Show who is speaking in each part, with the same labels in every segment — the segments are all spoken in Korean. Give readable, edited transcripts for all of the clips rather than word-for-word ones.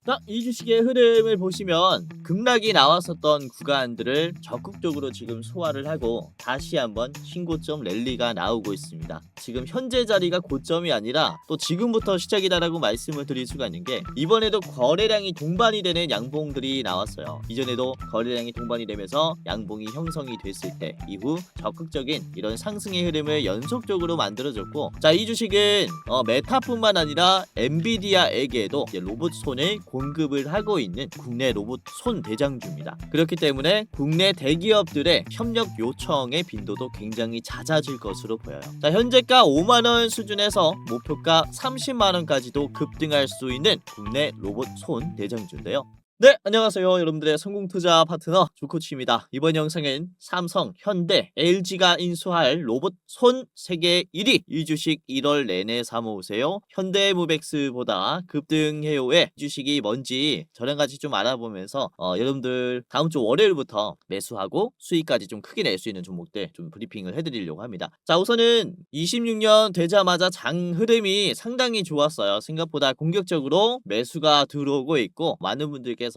Speaker 1: 자, 이 주식의 흐름을 보시면 급락이 나왔었던 구간들을 적극적으로 지금 소화를 하고 다시 한번 신고점 랠리가 나오고 있습니다. 지금 현재 자리가 고점이 아니라 또 지금부터 시작이다라고 말씀을 드릴 수가 있는 게, 이번에도 거래량이 동반이 되는 양봉들이 나왔어요. 이전에도 거래량이 동반이 되면서 양봉이 형성이 됐을 때 이후 적극적인 이런 상승의 흐름을 연속적으로 만들어줬고, 자, 이 주식은 메타뿐만 아니라 엔비디아에게도 로봇 손을 공급을 하고 있는 국내 로봇 손 대장주입니다. 그렇기 때문에 국내 대기업들의 협력 요청의 빈도도 굉장히 잦아질 것으로 보여요. 자, 현재가 5만원 수준에서 목표가 30만원까지도 급등할 수 있는 국내 로봇 손 대장주인데요. 네, 안녕하세요. 여러분들의 성공투자 파트너 조코치입니다. 이번 영상은 삼성, 현대, LG가 인수할 로봇 손 세계 1위 이 주식 1월 내내 사모으세요. 현대무백스보다 급등해요의 주식이 뭔지 저랑 같이 좀 알아보면서 여러분들 다음 주 월요일부터 매수하고 수익까지 좀 크게 낼 수 있는 종목들 좀 브리핑을 해드리려고 합니다. 자, 우선은 26년 되자마자 장 흐름이 상당히 좋았어요. 생각보다 공격적으로 매수가 들어오고 있고, 많은 분들께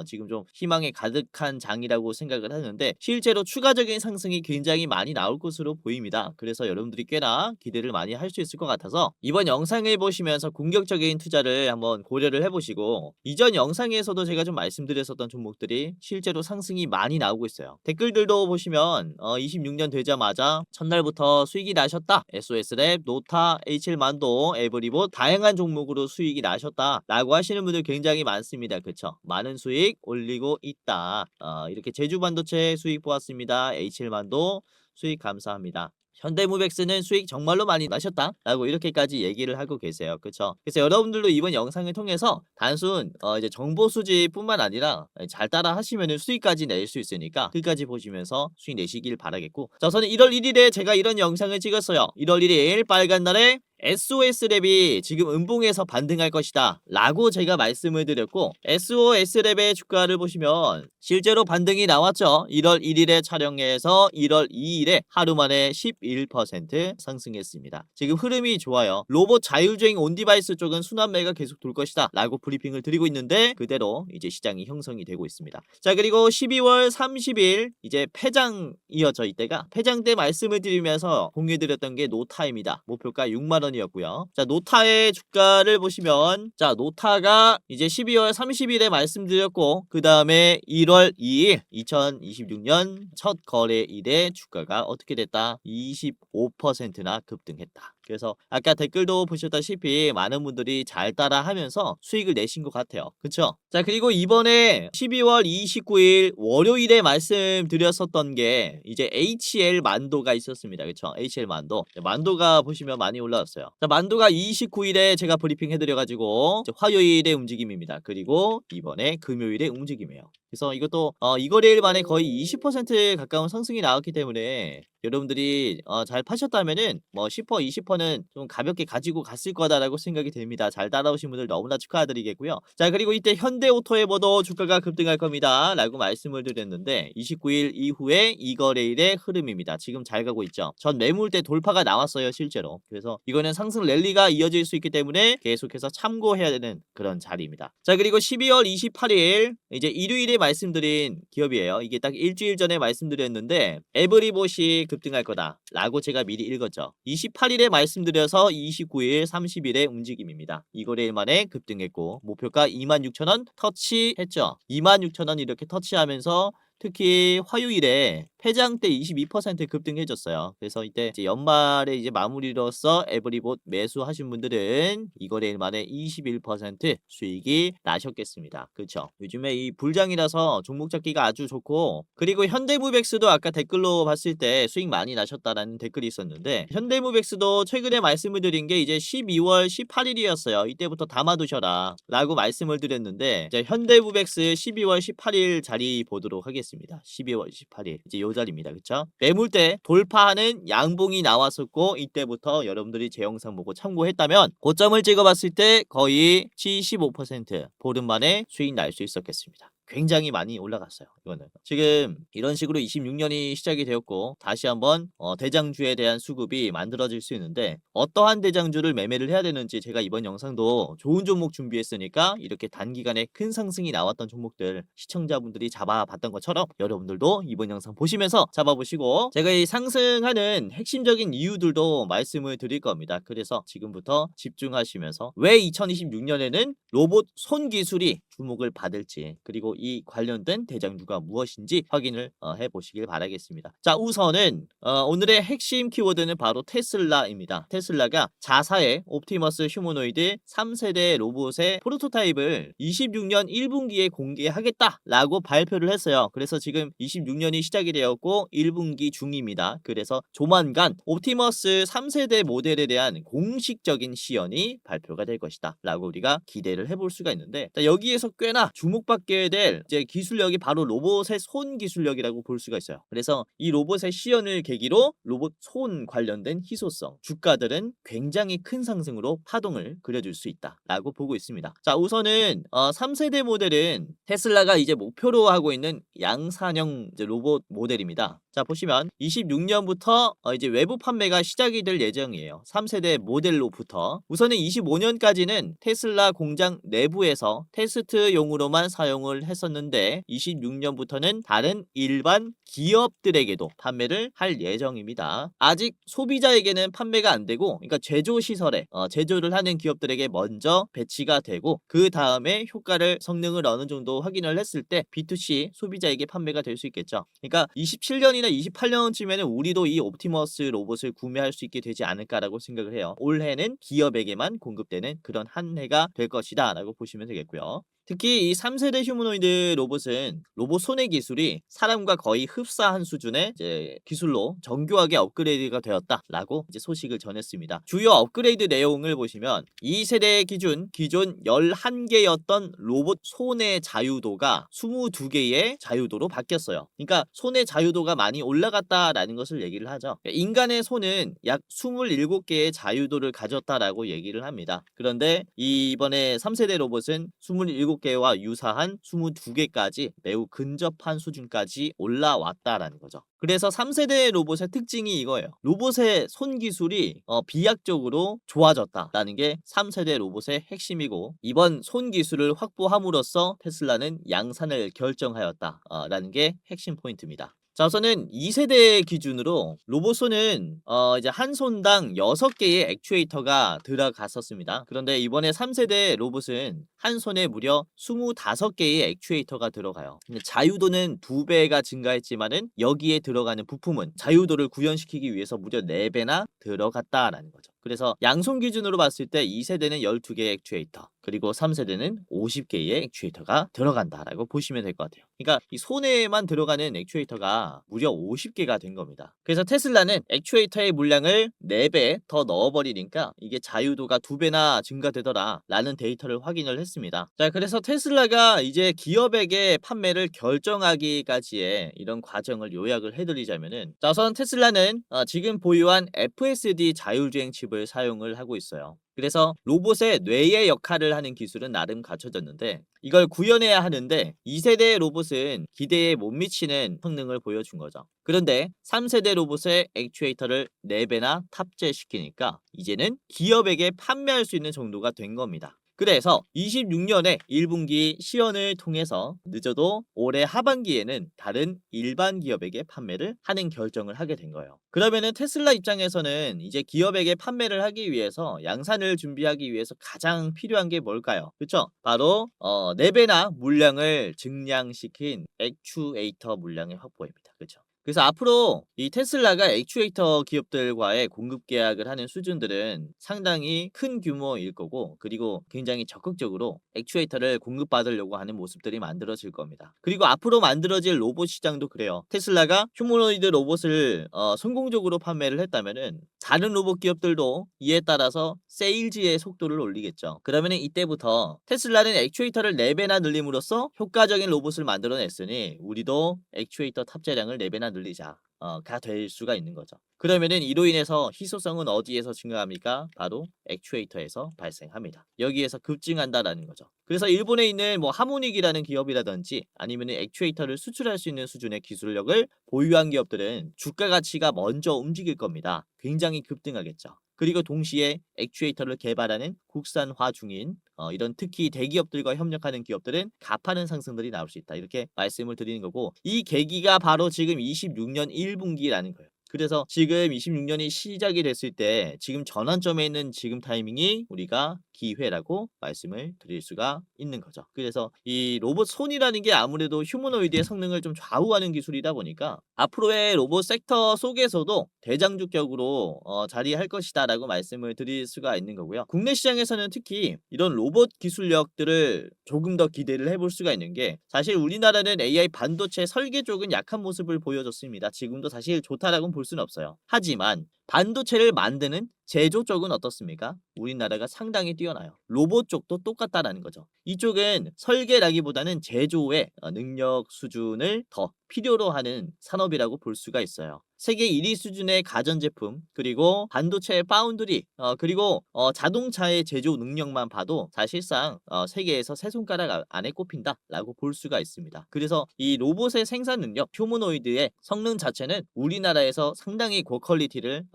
Speaker 1: 지금 좀 희망에 가득한 장이라고 생각을 하는데, 실제로 추가적인 상승이 굉장히 많이 나올 것으로 보입니다. 그래서 여러분들이 꽤나 기대를 많이 할 수 있을 것 같아서 이번 영상을 보시면서 공격적인 투자를 한번 고려를 해보시고, 이전 영상에서도 제가 좀 말씀드렸었던 종목들이 실제로 상승이 많이 나오고 있어요. 댓글들도 보시면 26년 되자마자 첫날부터 수익이 나셨다, SOS랩, 노타, H1만도, 에브리봇 다양한 종목으로 수익이 나셨다 라고 하시는 분들 굉장히 많습니다. 그쵸? 많은 수익 올리고 있다. 이렇게 제주반도체 수익 보았습니다. H1만도 수익 감사합니다. 현대무백스는 수익 정말로 많이 나셨다 라고 이렇게까지 얘기를 하고 계세요. 그쵸? 그래서 여러분들도 이번 영상을 통해서 단순 이제 정보 수집뿐만 아니라 잘 따라 하시면 수익까지 낼 수 있으니까 끝까지 보시면서 수익 내시길 바라겠고, 자, 저는 1월 1일에 제가 이런 영상을 찍었어요. 1월 1일 빨간 날에 SOS랩이 지금 음봉에서 반등할 것이다 라고 제가 말씀을 드렸고, SOS랩의 주가를 보시면 실제로 반등이 나왔죠. 1월 1일에 촬영해서 1월 2일에 하루 만에 11% 상승했습니다. 지금 흐름이 좋아요. 로봇 자율주행 온디바이스 쪽은 순환매가 계속 돌 것이다 라고 브리핑을 드리고 있는데, 그대로 이제 시장이 형성이 되고 있습니다. 자, 그리고 12월 30일 이제 폐장이었죠. 이때가 폐장 때 말씀을 드리면서 공유드렸던 게 노타입니다. 목표가 6만원 이었고요. 자, 노타의 주가를 보시면, 자, 노타가 이제 12월 30일에 말씀드렸고, 그 다음에 1월 2일 2026년 첫 거래일에 주가가 어떻게 됐다? 25%나 급등했다. 그래서 아까 댓글도 보셨다시피 많은 분들이 잘 따라 하면서 수익을 내신 것 같아요. 그쵸? 자, 그리고 이번에 12월 29일 월요일에 말씀드렸었던 게 이제 HL 만도가 있었습니다. 그쵸? HL 만도. 만도가 보시면 많이 올라왔어요. 자, 만도가 29일에 제가 브리핑 해드려가지고 화요일의 움직임입니다. 그리고 이번에 금요일의 움직임이에요. 그래서 이것도 이 거래일 만에 거의 20% 가까운 상승이 나왔기 때문에 여러분들이 잘 파셨다면은 뭐 10%, 20%는 좀 가볍게 가지고 갔을 거다라고 생각이 됩니다. 잘 따라오신 분들 너무나 축하드리겠고요. 자, 그리고 이때 현대오토에버도 주가가 급등할 겁니다 라고 말씀을 드렸는데, 29일 이후에 이 거래일의 흐름입니다. 지금 잘 가고 있죠. 전 매물대 돌파가 나왔어요, 실제로. 그래서 이거는 상승 랠리가 이어질 수 있기 때문에 계속해서 참고해야 되는 그런 자리입니다. 자, 그리고 12월 28일 이제 일요일에 말씀드린 기업이에요. 이게 딱 일주일 전에 말씀드렸는데, 에브리봇이 급등할 거다 라고 제가 미리 읽었죠. 28일에 말씀드려서 29일 30일의 움직임입니다. 이 거래일 만에 급등했고, 목표가 26,000원 터치했죠. 26,000원 이렇게 터치하면서 특히 화요일에 폐장 때 22% 급등해줬어요. 그래서 이때 이제 연말에 이제 마무리로서 에브리봇 매수하신 분들은 이 거래일 만에 21% 수익이 나셨겠습니다. 그쵸? 요즘에 이 불장이라서 종목 잡기가 아주 좋고, 그리고 현대무백스도 아까 댓글로 봤을 때 수익 많이 나셨다라는 댓글이 있었는데, 현대무백스도 최근에 말씀을 드린 게 이제 12월 18일이었어요. 이때부터 담아두셔라 라고 말씀을 드렸는데, 이제 현대무백스 12월 18일 자리 보도록 하겠습니다. 12월 18일 이제 요 자리입니다. 그쵸? 매물대 돌파하는 양봉이 나왔었고, 이때부터 여러분들이 제 영상 보고 참고했다면 고점을 찍어봤을 때 거의 75% 보름 만에 수익 날 수 있었겠습니다. 굉장히 많이 올라갔어요. 이거는 지금 이런 식으로 26년이 시작이 되었고 다시 한번 대장주에 대한 수급이 만들어질 수 있는데 어떠한 대장주를 매매를 해야 되는지 제가 이번 영상도 좋은 종목 준비했으니까 이렇게 단기간에 큰 상승이 나왔던 종목들 시청자분들이 잡아봤던 것처럼 여러분들도 이번 영상 보시면서 잡아보시고 제가 이 상승하는 핵심적인 이유들도 말씀을 드릴 겁니다. 그래서 지금부터 집중하시면서 왜 2026년에는 로봇 손 기술이 주목을 받을지 그리고 이 관련된 대장주가 무엇인지 확인을 해보시길 바라겠습니다. 자, 우선은 오늘의 핵심 키워드는 바로 테슬라입니다. 테슬라가 자사의 옵티머스 휴머노이드 3세대 로봇의 프로토타입을 26년 1분기에 공개하겠다라고 발표를 했어요. 그래서 지금 26년이 시작이 되었고 1분기 중입니다. 그래서 조만간 옵티머스 3세대 모델에 대한 공식적인 시연이 발표가 될 것이다 라고 우리가 기대를 해볼 수가 있는데 자, 여기에서 꽤나 주목받게 될 이제 기술력이 바로 로봇의 손 기술력이라고 볼 수가 있어요. 그래서 이 로봇의 시연을 계기로 로봇 손 관련된 희소성 주가들은 굉장히 큰 상승으로 파동을 그려줄 수 있다 라고 보고 있습니다. 자, 우선은 3세대 모델은 테슬라가 이제 목표로 하고 있는 양산형 이제 로봇 모델입니다. 자, 보시면 26년부터 이제 외부 판매가 시작이 될 예정이에요. 3세대 모델로부터 우선은 25년까지는 테슬라 공장 내부에서 테스트용으로만 사용을 했었는데 26년부터는 다른 일반 기업들에게도 판매를 할 예정입니다. 아직 소비자에게는 판매가 안 되고 그러니까 제조 시설에 제조를 하는 기업들에게 먼저 배치가 되고 그 다음에 효과를 성능을 어느 정도 확인을 했을 때 B2C 소비자에게 판매가 될 수 있겠죠. 그러니까 27년이나 28년쯤에는 우리도 이 옵티머스 로봇을 구매할 수 있게 되지 않을까라고 생각을 해요. 올해는 기업에게만 공급되는 그런 한 해가 될 것이다 라고 보시면 되겠고요. 특히 이 3세대 휴머노이드 로봇은 로봇 손의 기술이 사람과 거의 흡사한 수준의 이제 기술로 정교하게 업그레이드가 되었다라고 이제 소식을 전했습니다. 주요 업그레이드 내용을 보시면 2세대 기준 기존 11개였던 로봇 손의 자유도가 22개의 자유도로 바뀌었어요. 그러니까 손의 자유도가 많이 올라갔다라는 것을 얘기를 하죠. 인간의 손은 약 27개의 자유도를 가졌다라고 얘기를 합니다. 그런데 이번에 3세대 로봇은 27개와 유사한 22개까지 매우 근접한 수준까지 올라왔다라는 거죠. 그래서 3세대 로봇의 특징이 이거예요. 로봇의 손 기술이 비약적으로 좋아졌다라는 게 3세대 로봇의 핵심이고 이번 손 기술을 확보함으로써 테슬라는 양산을 결정하였다라는 게 핵심 포인트입니다. 자, 우선은 2세대 기준으로 로봇손은 이제 한 손당 6개의 액추에이터가 들어갔었습니다. 그런데 이번에 3세대 로봇은 한 손에 무려 25개의 액추에이터가 들어가요. 근데 자유도는 2배가 증가했지만은 여기에 들어가는 부품은 자유도를 구현시키기 위해서 무려 4배나 들어갔다라는 거죠. 그래서 양손 기준으로 봤을 때 2세대는 12개의 액추에이터 그리고 3세대는 50개의 액추에이터가 들어간다라고 보시면 될 것 같아요. 그러니까 이 손에만 들어가는 액추에이터가 무려 50개가 된 겁니다. 그래서 테슬라는 액추에이터의 물량을 4배 더 넣어버리니까 이게 자유도가 2배나 증가되더라 라는 데이터를 확인을 했습니다. 자, 그래서 테슬라가 이제 기업에게 판매를 결정하기까지의 이런 과정을 요약을 해드리자면은 자, 우선 테슬라는 지금 보유한 FSD 자율주행 칩을 사용을 하고 있어요. 그래서 로봇의 뇌의 역할을 하는 기술은 나름 갖춰졌는데 이걸 구현해야 하는데 2세대 로봇은 기대에 못 미치는 성능을 보여준 거죠. 그런데 3세대 로봇의 액추에이터를 4배나 탑재시키니까 이제는 기업에게 판매할 수 있는 정도가 된 겁니다. 그래서 26년에 1분기 시연을 통해서 늦어도 올해 하반기에는 다른 일반 기업에게 판매를 하는 결정을 하게 된 거예요. 그러면은 테슬라 입장에서는 이제 기업에게 판매를 하기 위해서 양산을 준비하기 위해서 가장 필요한 게 뭘까요? 그쵸? 바로 4배나 물량을 증량시킨 액추에이터 물량의 확보입니다. 그쵸? 그래서 앞으로 이 테슬라가 액추에이터 기업들과의 공급 계약을 하는 수준들은 상당히 큰 규모일 거고 그리고 굉장히 적극적으로 액추에이터를 공급받으려고 하는 모습들이 만들어질 겁니다. 그리고 앞으로 만들어질 로봇 시장도 그래요. 테슬라가 휴머노이드 로봇을 성공적으로 판매를 했다면은 다른 로봇 기업들도 이에 따라서 세일즈의 속도를 올리겠죠. 그러면은 이때부터 테슬라는 액추에이터를 4배나 늘림으로써 효과적인 로봇을 만들어냈으니 우리도 액추에이터 탑재량을 4배나 늘리자. 가 될 수가 있는 거죠. 그러면은 이로 인해서 희소성은 어디에서 증가합니까? 바로 액추에이터에서 발생합니다. 여기에서 급증한다라는 거죠. 그래서 일본에 있는 뭐 하모닉이라는 기업이라든지 아니면은 액추에이터를 수출할 수 있는 수준의 기술력을 보유한 기업들은 주가 가치가 먼저 움직일 겁니다. 굉장히 급등하겠죠. 그리고 동시에 액추에이터를 개발하는 국산화 중인 이런 특히 대기업들과 협력하는 기업들은 가파른 상승들이 나올 수 있다. 이렇게 말씀을 드리는 거고, 이 계기가 바로 지금 26년 1분기라는 거예요. 그래서 지금 26년이 시작이 됐을 때 지금 전환점에 있는 지금 타이밍이 우리가 기회라고 말씀을 드릴 수가 있는 거죠. 그래서 이 로봇 손이라는 게 아무래도 휴머노이드의 성능을 좀 좌우하는 기술이다 보니까 앞으로의 로봇 섹터 속에서도 대장주격으로 자리할 것이다라고 말씀을 드릴 수가 있는 거고요. 국내 시장에서는 특히 이런 로봇 기술력들을 조금 더 기대를 해볼 수가 있는 게, 사실 우리나라는 AI 반도체 설계 쪽은 약한 모습을 보여줬습니다. 지금도 사실 좋다라고는 볼 수는 없어요. 하지만 반도체를 만드는 제조 쪽은 어떻습니까? 우리나라가 상당히 뛰어나요. 로봇 쪽도 똑같다라는 거죠. 이쪽은 설계라기보다는 제조의 능력 수준을 더 필요로 하는 산업이라고 볼 수가 있어요. 세계 1위 수준의 가전제품, 그리고 반도체 파운드리, 그리고 자동차의 제조 능력만 봐도 사실상 세계에서 세 손가락 안에 꼽힌다라고 볼 수가 있습니다. 그래서 이 로봇의 생산 능력, 휴머노이드의 성능 자체는 우리나라에서 상당히 고퀄리티를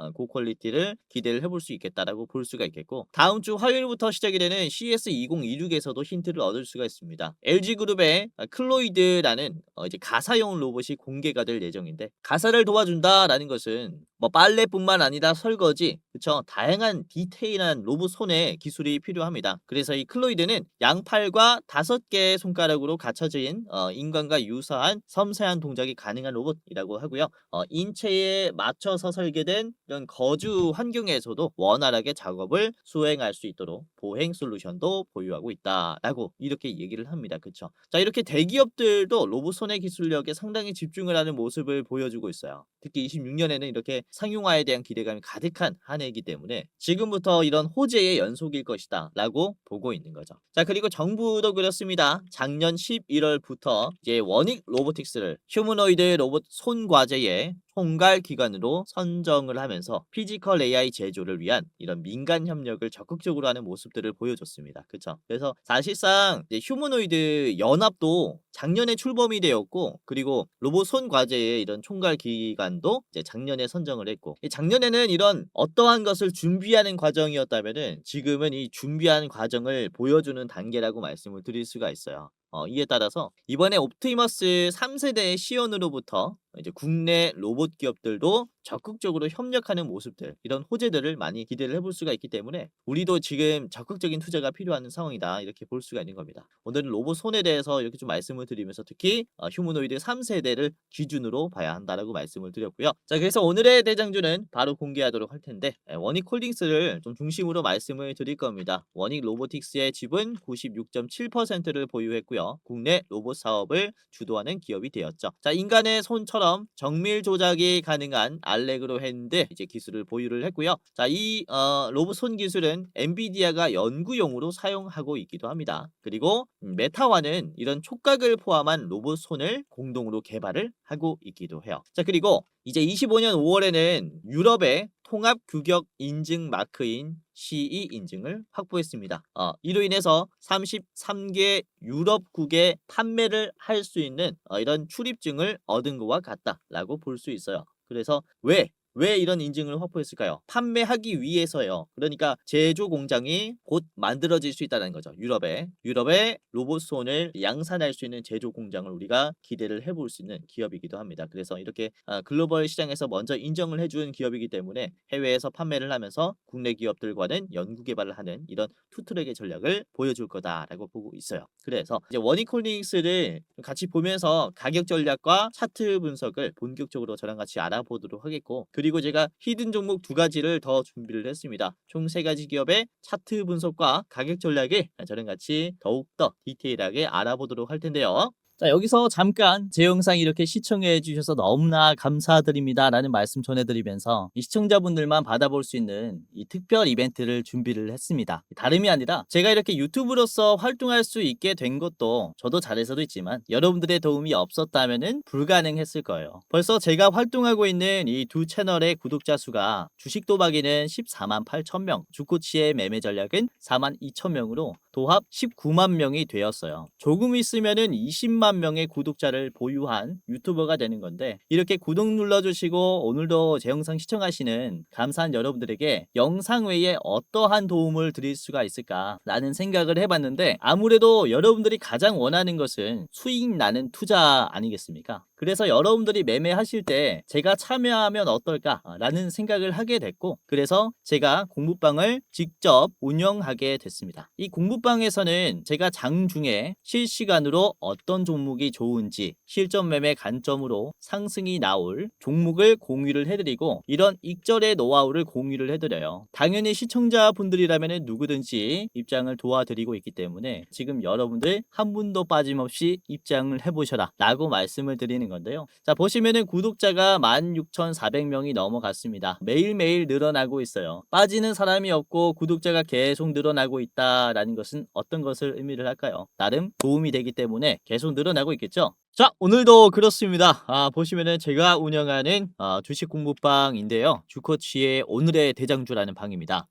Speaker 1: 기대를 해볼 수 있겠다라고 볼 수가 있겠고, 다음 주 화요일부터 시작이 되는 CES 2026에서도 힌트를 얻을 수가 있습니다. LG그룹의 클로이드라는 이제 가사용 로봇이 공개가 될 예정인데, 가사를 도와준다라는 것은 뭐 빨래뿐만 아니라 설거지, 그쵸? 다양한 디테일한 로봇 손의 기술이 필요합니다. 그래서 이 클로이드는 양팔과 5개의 손가락으로 갖춰진 인간과 유사한 섬세한 동작이 가능한 로봇이라고 하고요. 인체에 맞춰서 설계된 이런 거주 환경에서도 원활하게 작업을 수행할 수 있도록 보행 솔루션도 보유하고 있다라고 이렇게 얘기를 합니다. 그쵸? 자, 이렇게 대기업들도 로봇 손의 기술력에 상당히 집중을 하는 모습을 보여주고 있어요. 특히 26년에는 이렇게 상용화에 대한 기대감이 가득한 한 해이기 때문에 지금부터 이런 호재의 연속일 것이다 라고 보고 있는 거죠. 자, 그리고 정부도 그렇습니다. 작년 11월부터 이제 원익 로보틱스를 휴머노이드 로봇 손 과제의 총괄 기관으로 선정을 하면서 피지컬 AI 제조를 위한 이런 민간 협력을 적극적으로 하는 모습들을 보여줬습니다. 그쵸? 그래서 사실상 이제 휴머노이드 연합도 작년에 출범이 되었고, 그리고 로봇 손 과제의 이런 총괄 기관도 이제 작년에 선정을 했고, 작년에는 이런 어떠한 것을 준비하는 과정이었다면은 지금은 이 준비하는 과정을 보여주는 단계라고 말씀을 드릴 수가 있어요. 이에 따라서 이번에 옵티머스 3세대의 시연으로부터 이제 국내 로봇 기업들도 적극적으로 협력하는 모습들, 이런 호재들을 많이 기대를 해볼 수가 있기 때문에 우리도 지금 적극적인 투자가 필요한 상황이다, 이렇게 볼 수가 있는 겁니다. 오늘은 로봇 손에 대해서 이렇게 좀 말씀을 드리면서 특히 휴머노이드 3세대를 기준으로 봐야 한다라고 말씀을 드렸고요. 자, 그래서 오늘의 대장주는 바로 공개하도록 할 텐데, 원익홀딩스를 좀 중심으로 말씀을 드릴 겁니다. 원익 로보틱스의 지분 96.7%를 보유했고요. 국내 로봇 사업을 주도하는 기업이 되었죠. 자, 인간의 손처럼 정밀 조작이 가능한 알레그로 핸드 이제 기술을 보유를 했고요. 자, 이 로봇 손 기술은 엔비디아가 연구용으로 사용하고 있기도 합니다. 그리고 메타와는 이런 촉각을 포함한 로봇 손을 공동으로 개발을 하고 있기도 해요. 자, 그리고 이제 25년 5월에는 유럽의 통합 규격 인증 마크인 CE 인증을 확보했습니다. 이로 인해서 33개 유럽국에 판매를 할 수 있는 이런 출입증을 얻은 것과 같다라고 볼 수 있어요. 그래서 왜 이런 인증을 확보했을까요? 판매하기 위해서요. 그러니까 제조 공장이 곧 만들어질 수 있다는 거죠. 유럽의 로봇손을 양산할 수 있는 제조 공장을 우리가 기대를 해볼 수 있는 기업이기도 합니다. 그래서 이렇게 글로벌 시장에서 먼저 인정을 해준 기업이기 때문에 해외에서 판매를 하면서 국내 기업들과는 연구 개발을 하는 이런 투트랙의 전략을 보여줄 거다라고 보고 있어요. 그래서 이제 원익홀딩스를 같이 보면서 가격 전략과 차트 분석을 본격적으로 저랑 같이 알아보도록 하겠고, 그리고 제가 히든 종목 2가지를 더 준비를 했습니다. 총 3가지 기업의 차트 분석과 가격 전략을 저랑 같이 더욱더 디테일하게 알아보도록 할 텐데요.
Speaker 2: 자, 여기서 잠깐 제 영상 이렇게 시청해 주셔서 너무나 감사드립니다 라는 말씀 전해드리면서 이 시청자분들만 받아볼 수 있는 이 특별 이벤트를 준비를 했습니다. 다름이 아니라 제가 이렇게 유튜브로서 활동할 수 있게 된 것도 저도 잘해서도 있지만 여러분들의 도움이 없었다면 불가능했을 거예요. 벌써 제가 활동하고 있는 이 두 채널의 구독자 수가 주식 도박이는 14만 8천 명, 주코치의 매매 전략은 4만 2천 명으로 도합 19만 명이 되었어요. 조금 있으면은 20만 명의 구독자를 보유한 유튜버가 되는 건데, 이렇게 구독 눌러주시고 오늘도 제 영상 시청하시는 감사한 여러분들에게 영상 외에 어떠한 도움을 드릴 수가 있을까라는 생각을 해봤는데, 아무래도 여러분들이 가장 원하는 것은 수익 나는 투자 아니겠습니까? 그래서 여러분들이 매매하실 때 제가 참여하면 어떨까라는 생각을 하게 됐고, 그래서 제가 공부방을 직접 운영하게 됐습니다. 이 공부방에서는 제가 장중에 실시간으로 어떤 종목이 좋은지 실전 매매 관점으로 상승이 나올 종목을 공유를 해드리고, 이런 익절의 노하우를 공유를 해드려요. 당연히 시청자분들이라면 누구든지 입장을 도와드리고 있기 때문에 지금 여러분들 한 분도 빠짐없이 입장을 해보셔라 라고 말씀을 드리는 건데요. 자, 보시면은 구독자가 16,400명이 넘어갔습니다. 매일매일 늘어나고 있어요. 빠지는 사람이 없고 구독자가 계속 늘어나고 있다라는 것은 어떤 것을 의미를 할까요? 나름 도움이 되기 때문에 계속 늘어나고 있겠죠? 자, 오늘도 그렇습니다. 보시면은 제가 운영하는 주식 공부방인데요. 주코치의 오늘의 대장주라는 방입니다.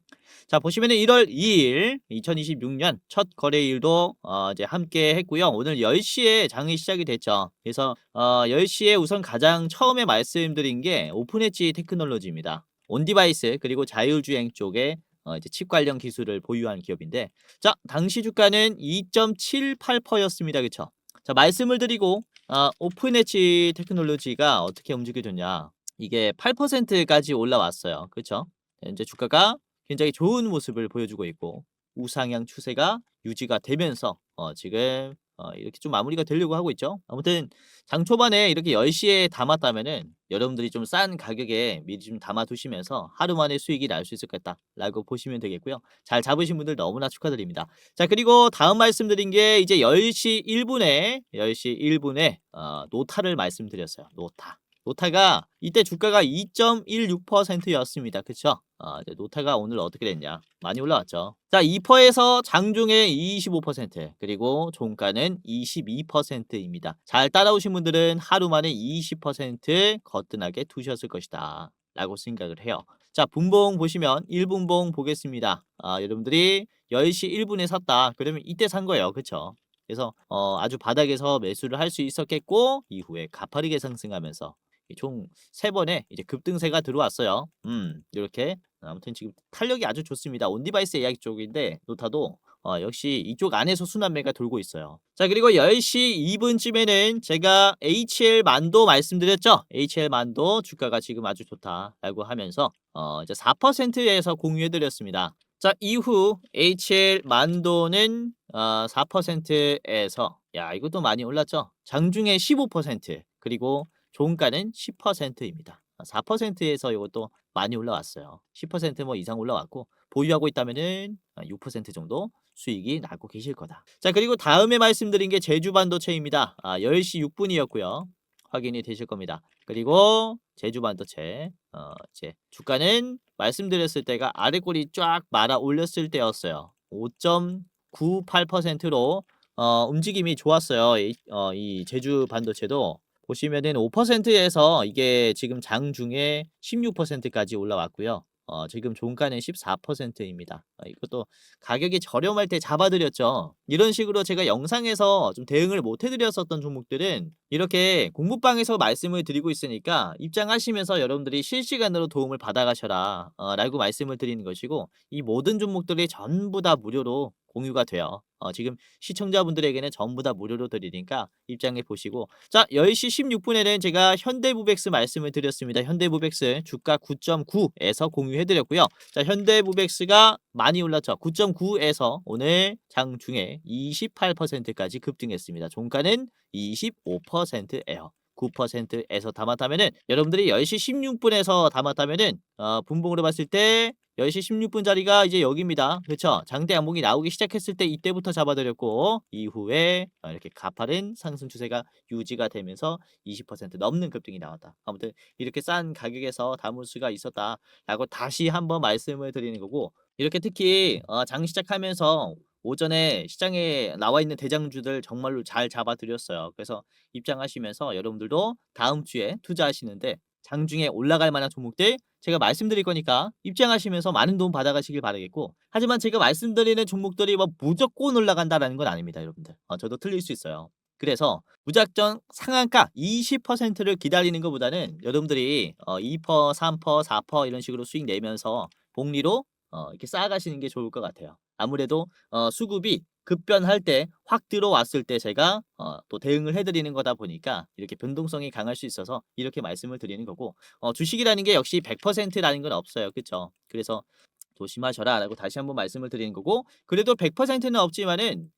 Speaker 2: 자, 보시면은 1월 2일 2026년 첫 거래일도 이제 함께 했고요. 오늘 10시에 장이 시작이 됐죠. 그래서 10시에 우선 가장 처음에 말씀드린 게 오픈엣지 테크놀로지입니다. 온디바이스 그리고 자율주행 쪽에 이제 칩 관련 기술을 보유한 기업인데, 자, 당시 주가는 2.78%였습니다. 그쵸? 자, 말씀을 드리고 오픈엣지 테크놀로지가 어떻게 움직여줬냐, 이게 8%까지 올라왔어요. 그쵸? 이제 주가가 굉장히 좋은 모습을 보여주고 있고 우상향 추세가 유지가 되면서 지금 이렇게 좀 마무리가 되려고 하고 있죠. 아무튼 장 초반에 이렇게 10시에 담았다면은 여러분들이 좀 싼 가격에 미리 좀 담아 두시면서 하루 만에 수익이 날 수 있을 것 같다라고 보시면 되겠고요. 잘 잡으신 분들 너무나 축하드립니다. 자, 그리고 다음 말씀드린 게 이제 10시 1분에 노타를 말씀드렸어요. 노타가 이때 주가가 2.16%였습니다. 그쵸? 이제 노타가 오늘 어떻게 됐냐? 많이 올라왔죠. 자, 2%에서 장중에 25%, 그리고 종가는 22%입니다. 잘 따라오신 분들은 하루 만에 20% 거뜬하게 두셨을 것이다 라고 생각을 해요. 자, 분봉 보시면 1분봉 보겠습니다. 여러분들이 10시 1분에 샀다. 그러면 이때 산 거예요. 그쵸? 그래서 아주 바닥에서 매수를 할 수 있었겠고, 이후에 가파르게 상승하면서 총 3번의 이제 급등세가 들어왔어요. 이렇게 아무튼 지금 탄력이 아주 좋습니다. 온디바이스 AR 쪽인데 노타도 역시 이쪽 안에서 순환매가 돌고 있어요. 자, 그리고 10시 2분쯤에는 제가 HL 만도 말씀드렸죠. HL 만도 주가가 지금 아주 좋다라고 하면서 이제 4%에서 공유해드렸습니다. 자, 이후 HL 만도는 4%에서, 야, 이것도 많이 올랐죠. 장중에 15%, 그리고 종가는 10%입니다. 4%에서 이것도 많이 올라왔어요. 10%뭐 이상 올라왔고, 보유하고 있다면은 6% 정도 수익이 나고 계실 거다. 자, 그리고 다음에 말씀드린 게 제주 반도체입니다. 10시 6분이었고요. 확인이 되실 겁니다. 그리고 제주 반도체 이제 주가는 말씀드렸을 때가 아래 꼬리 쫙 말아 올렸을 때였어요. 5.98%로 움직임이 좋았어요. 이 제주 반도체도 보시면은 5%에서 이게 지금 장중에 16%까지 올라왔고요. 지금 종가는 14%입니다. 이것도 가격이 저렴할 때 잡아드렸죠. 이런 식으로 제가 영상에서 좀 대응을 못 해드렸었던 종목들은 이렇게 공부방에서 말씀을 드리고 있으니까 입장하시면서 여러분들이 실시간으로 도움을 받아가셔라 라고 말씀을 드리는 것이고, 이 모든 종목들이 전부 다 무료로 공유가 돼요. 지금 시청자분들에게는 전부 다 무료로 드리니까 입장해 보시고, 자, 10시 16분에는 제가 현대무벡스 말씀을 드렸습니다. 현대무벡스 주가 9.9에서 공유해 드렸고요. 자, 현대무벡스가 많이 올랐죠. 9.9에서 오늘 장중에 28%까지 급등했습니다. 종가는 25%예요. 9%에서 담았다면은, 여러분들이 10시 16분에서 담았다면은 분봉으로 봤을 때
Speaker 1: 10시 16분 자리가 이제 여기입니다. 그쵸? 장대 양봉이 나오기 시작했을 때 이때부터 잡아드렸고 이후에 이렇게 가파른 상승 추세가 유지가 되면서 20% 넘는 급등이 나왔다. 아무튼 이렇게 싼 가격에서 담을 수가 있었다라고 다시 한번 말씀을 드리는 거고 이렇게 특히 장 시작하면서 오전에 시장에 나와 있는 대장주들 정말로 잘 잡아드렸어요. 그래서 입장하시면서 여러분들도 다음 주에 투자하시는데 장중에 올라갈 만한 종목들 제가 말씀드릴 거니까 입장하시면서 많은 도움 받아가시길 바라겠고 하지만 제가 말씀드리는 종목들이 뭐 무조건 올라간다라는 건 아닙니다, 여러분들. 저도 틀릴 수 있어요. 그래서 무작정 상한가 20%를 기다리는 것보다는 여러분들이 2%, 3%, 4% 이런 식으로 수익 내면서 복리로 이렇게 쌓아가시는 게 좋을 것 같아요. 아무래도 수급이 급변할 때 확 들어왔을 때 제가 또 대응을 해드리는 거다 보니까 이렇게 변동성이 강할 수 있어서 이렇게 말씀을 드리는 거고 주식이라는 게 역시 100%라는 건 없어요. 그쵸? 그래서 조심하셔라 라고 다시 한번 말씀을 드리는 거고 그래도 100%는 없지만은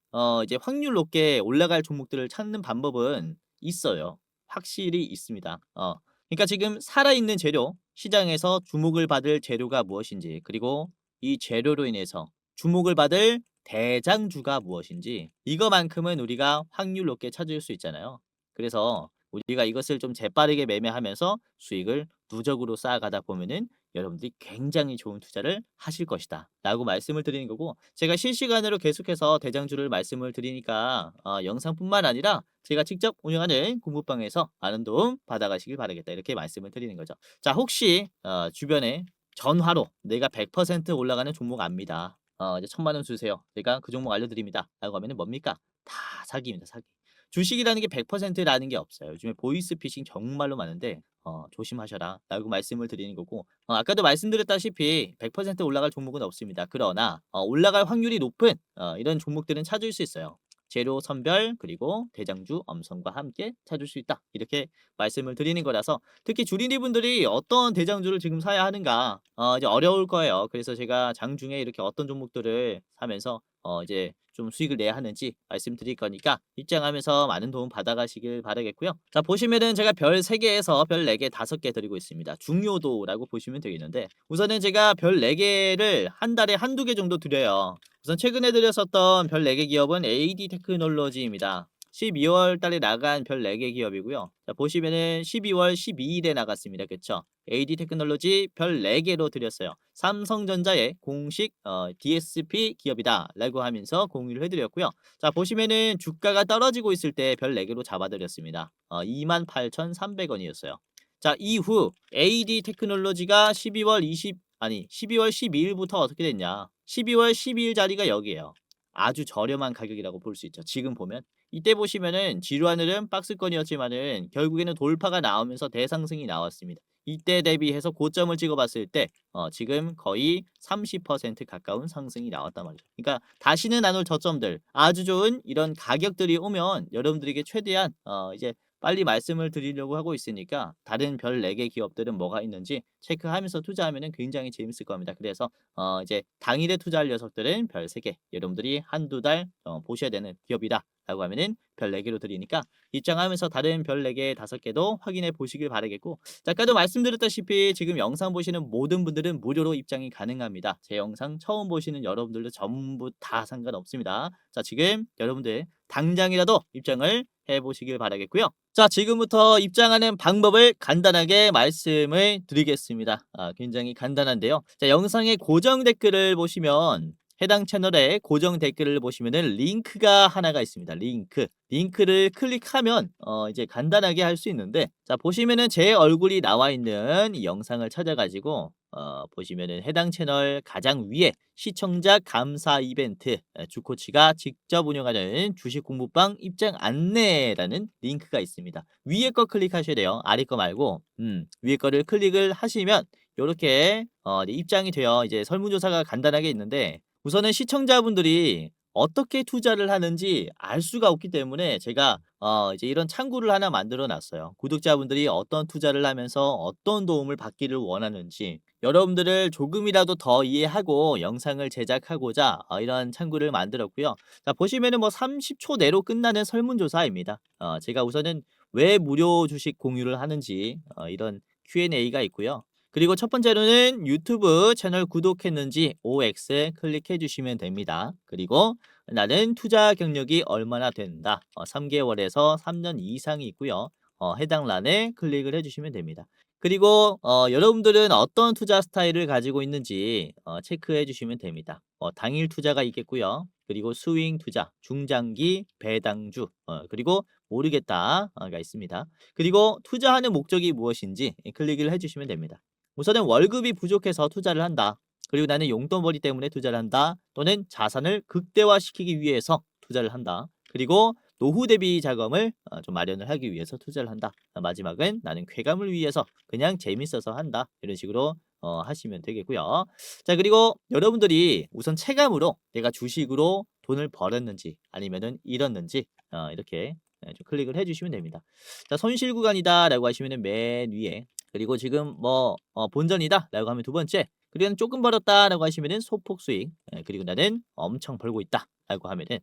Speaker 1: 이제 확률 높게 올라갈 종목들을 찾는 방법은 있어요. 확실히 있습니다. 그러니까 지금 살아있는 재료, 시장에서 주목을 받을 재료가 무엇인지 그리고 이 재료로 인해서 주목을 받을 대장주가 무엇인지 이거만큼은 우리가 확률 높게 찾을 수 있잖아요. 그래서 우리가 이것을 좀 재빠르게 매매하면서 수익을 누적으로 쌓아가다 보면은 여러분들이 굉장히 좋은 투자를 하실 것이다 라고 말씀을 드리는 거고 제가 실시간으로 계속해서 대장주를 말씀을 드리니까 영상뿐만 아니라 제가 직접 운영하는 공부방에서 많은 도움 받아가시길 바라겠다 이렇게 말씀을 드리는 거죠. 자 혹시 주변에 전화로 내가 100% 올라가는 종목 압니다. 이제 1,000만 원 주세요. 제가 그 종목 알려드립니다. 라고 하면은 뭡니까? 다 사기입니다. 사기. 주식이라는 게 100%라는 게 없어요. 요즘에 보이스피싱 정말로 많은데 조심하셔라 라고 말씀을 드리는 거고 아까도 말씀드렸다시피 100% 올라갈 종목은 없습니다. 그러나 올라갈 확률이 높은 이런 종목들은 찾을 수 있어요. 재료 선별 그리고 대장주 엄선과 함께 찾을 수 있다. 이렇게 말씀을 드리는 거라서 특히 주린이 분들이 어떤 대장주를 지금 사야 하는가 이제 어려울 거예요. 그래서 제가 장중에 이렇게 어떤 종목들을 사면서 이제 좀 수익을 내야 하는지 말씀드릴 거니까 입장하면서 많은 도움 받아가시길 바라겠고요. 자 보시면은 제가 별 3개에서 별 4개, 5개 드리고 있습니다. 중요도라고 보시면 되겠는데 우선은 제가 별 4개를 한 달에 한두 개 정도 드려요. 우선 최근에 드렸었던 별 4개 기업은 AD 테크놀로지입니다. 12월 달에 나간 별 4개 기업이고요. 자, 보시면은 12월 12일에 나갔습니다. 그쵸? AD 테크놀로지 별 4개로 드렸어요. 삼성전자의 공식 DSP 기업이다 라고 하면서 공유를 해드렸고요. 자 보시면은 주가가 떨어지고 있을 때 별 4개로 잡아드렸습니다. 28,300원이었어요. 자 이후 AD 테크놀로지가 12월 12일부터 어떻게 됐냐 12월 12일 자리가 여기에요. 아주 저렴한 가격이라고 볼 수 있죠. 지금 보면 이때 보시면은 지루하늘은 박스권이었지만은 결국에는 돌파가 나오면서 대상승이 나왔습니다. 이때 대비해서 고점을 찍어봤을 때 지금 거의 30% 가까운 상승이 나왔단 말이죠. 그러니까 다시는 안 올 저점들 아주 좋은 이런 가격들이 오면 여러분들에게 최대한 이제 빨리 말씀을 드리려고 하고 있으니까 다른 별 4개 기업들은 뭐가 있는지 체크하면서 투자하면 굉장히 재밌을 겁니다. 그래서 이제 당일에 투자할 녀석들은 별 3개 여러분들이 한두 달 보셔야 되는 기업이다 라고 하면은 별 4개로 드리니까 입장하면서 다른 별 4개, 5개도 확인해 보시길 바라겠고 자, 아까도 말씀드렸다시피 지금 영상 보시는 모든 분들은 무료로 입장이 가능합니다. 제 영상 처음 보시는 여러분들도 전부 다 상관없습니다. 자 지금 여러분들 당장이라도 입장을 해보시길 바라겠고요. 자 지금부터 입장하는 방법을 간단하게 말씀을 드리겠습니다. 굉장히 간단한데요. 자 영상의 고정 댓글을 보시면 해당 채널의 고정 댓글을 보시면은 링크가 하나가 있습니다. 링크를 클릭하면 이제 간단하게 할 수 있는데 자 보시면은 제 얼굴이 나와 있는 이 영상을 찾아가지고 보시면은 해당 채널 가장 위에 시청자 감사 이벤트 주코치가 직접 운영하는 주식 공부방 입장 안내라는 링크가 있습니다. 위에 거 클릭하셔야 돼요. 아래 거 말고 위에 거를 클릭을 하시면 이렇게 입장이 돼요. 이제 설문조사가 간단하게 있는데 우선은 시청자분들이 어떻게 투자를 하는지 알 수가 없기 때문에 제가 이제 이런 창구를 하나 만들어 놨어요. 구독자분들이 어떤 투자를 하면서 어떤 도움을 받기를 원하는지 여러분들을 조금이라도 더 이해하고 영상을 제작하고자 이런 창구를 만들었고요. 자 보시면은 뭐 30초 내로 끝나는 설문조사입니다. 제가 우선은 왜 무료 주식 공유를 하는지 이런 Q&A가 있고요.
Speaker 2: 그리고 첫 번째로는 유튜브 채널 구독했는지 OX 클릭해 주시면 됩니다. 그리고 나는 투자 경력이 얼마나 된다. 3개월에서 3년 이상이 있고요. 해당 란에 클릭을 해 주시면 됩니다. 그리고 여러분들은 어떤 투자 스타일을 가지고 있는지 체크해 주시면 됩니다. 당일 투자가 있겠고요. 그리고 스윙 투자, 중장기, 배당주, 그리고 모르겠다가 있습니다. 그리고 투자하는 목적이 무엇인지 클릭을 해 주시면 됩니다. 우선은 월급이 부족해서 투자를 한다. 그리고 나는 용돈벌이 때문에 투자를 한다. 또는 자산을 극대화시키기 위해서 투자를 한다. 그리고 노후 대비 자금을 좀 마련을 하기 위해서 투자를 한다. 마지막은 나는 쾌감을 위해서 그냥 재밌어서 한다. 이런 식으로 하시면 되겠고요. 자, 그리고 여러분들이 우선 체감으로 내가 주식으로 돈을 벌었는지 아니면은 잃었는지 이렇게 좀 클릭을 해주시면 됩니다. 자, 손실 구간이다라고 하시면은 맨 위에, 그리고 지금 뭐 본전이다라고 하면 두 번째, 그리고 조금 벌었다라고 하시면은 소폭 수익, 그리고 나는 엄청 벌고 있다라고 하면은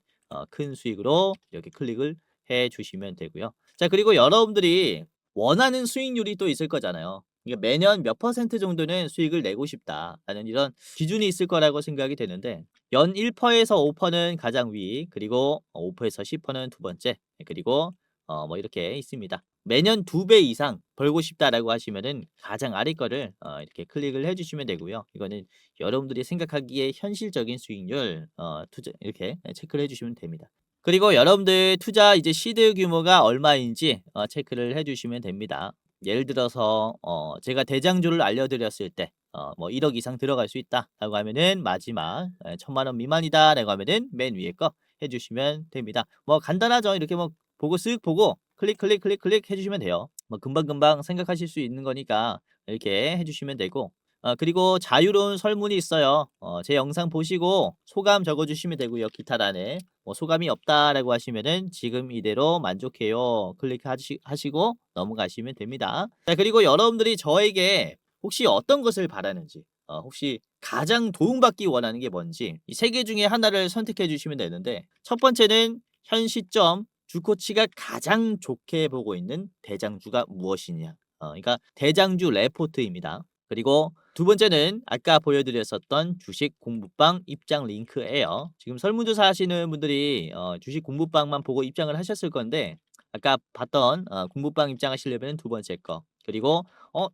Speaker 2: 큰 수익으로 이렇게 클릭을 해 주시면 되고요. 자, 그리고 여러분들이 원하는 수익률이 또 있을 거잖아요. 그러니까 매년 몇 퍼센트 정도는 수익을 내고 싶다라는 이런 기준이 있을 거라고 생각이 되는데, 연 1%에서 5%는 가장 위, 그리고 5%에서 10%는 두 번째, 그리고 뭐 이렇게 있습니다. 매년 2배 이상 벌고 싶다라고 하시면은 가장 아래 거를 이렇게 클릭을 해 주시면 되고요. 이거는 여러분들이 생각하기에 현실적인 수익률 투자 이렇게 체크를 해 주시면 됩니다. 그리고 여러분들 투자 이제 시드 규모가 얼마인지 체크를 해 주시면 됩니다. 예를 들어서 제가 대장주를 알려드렸을 때 뭐 1억 이상 들어갈 수 있다라고 하면은 마지막 1,000만 원 미만이다라고 하면은 맨 위에 거 해주시면 됩니다. 뭐 간단하죠. 이렇게 뭐 보고 쓱 보고 클릭 해주시면 돼요. 뭐 금방금방 생각하실 수 있는 거니까 이렇게 해주시면 되고, 그리고 자유로운 설문이 있어요. 제 영상 보시고 소감 적어주시면 되고요. 기타란에 뭐 소감이 없다라고 하시면은 지금 이대로 만족해요. 클릭하시고 넘어가시면 됩니다. 자, 그리고 여러분들이 저에게 혹시 어떤 것을 바라는지, 혹시 가장 도움받기 원하는 게 뭔지 이 세 개 중에 하나를 선택해 주시면 되는데, 첫 번째는 현 시점 주코치가 가장 좋게 보고 있는 대장주가 무엇이냐. 그러니까 대장주 레포트입니다. 그리고 두 번째는 아까 보여드렸었던 주식 공부방 입장 링크예요. 지금 설문조사 하시는 분들이 주식 공부방만 보고 입장을 하셨을 건데, 아까 봤던 공부방 입장하시려면 두 번째 거, 그리고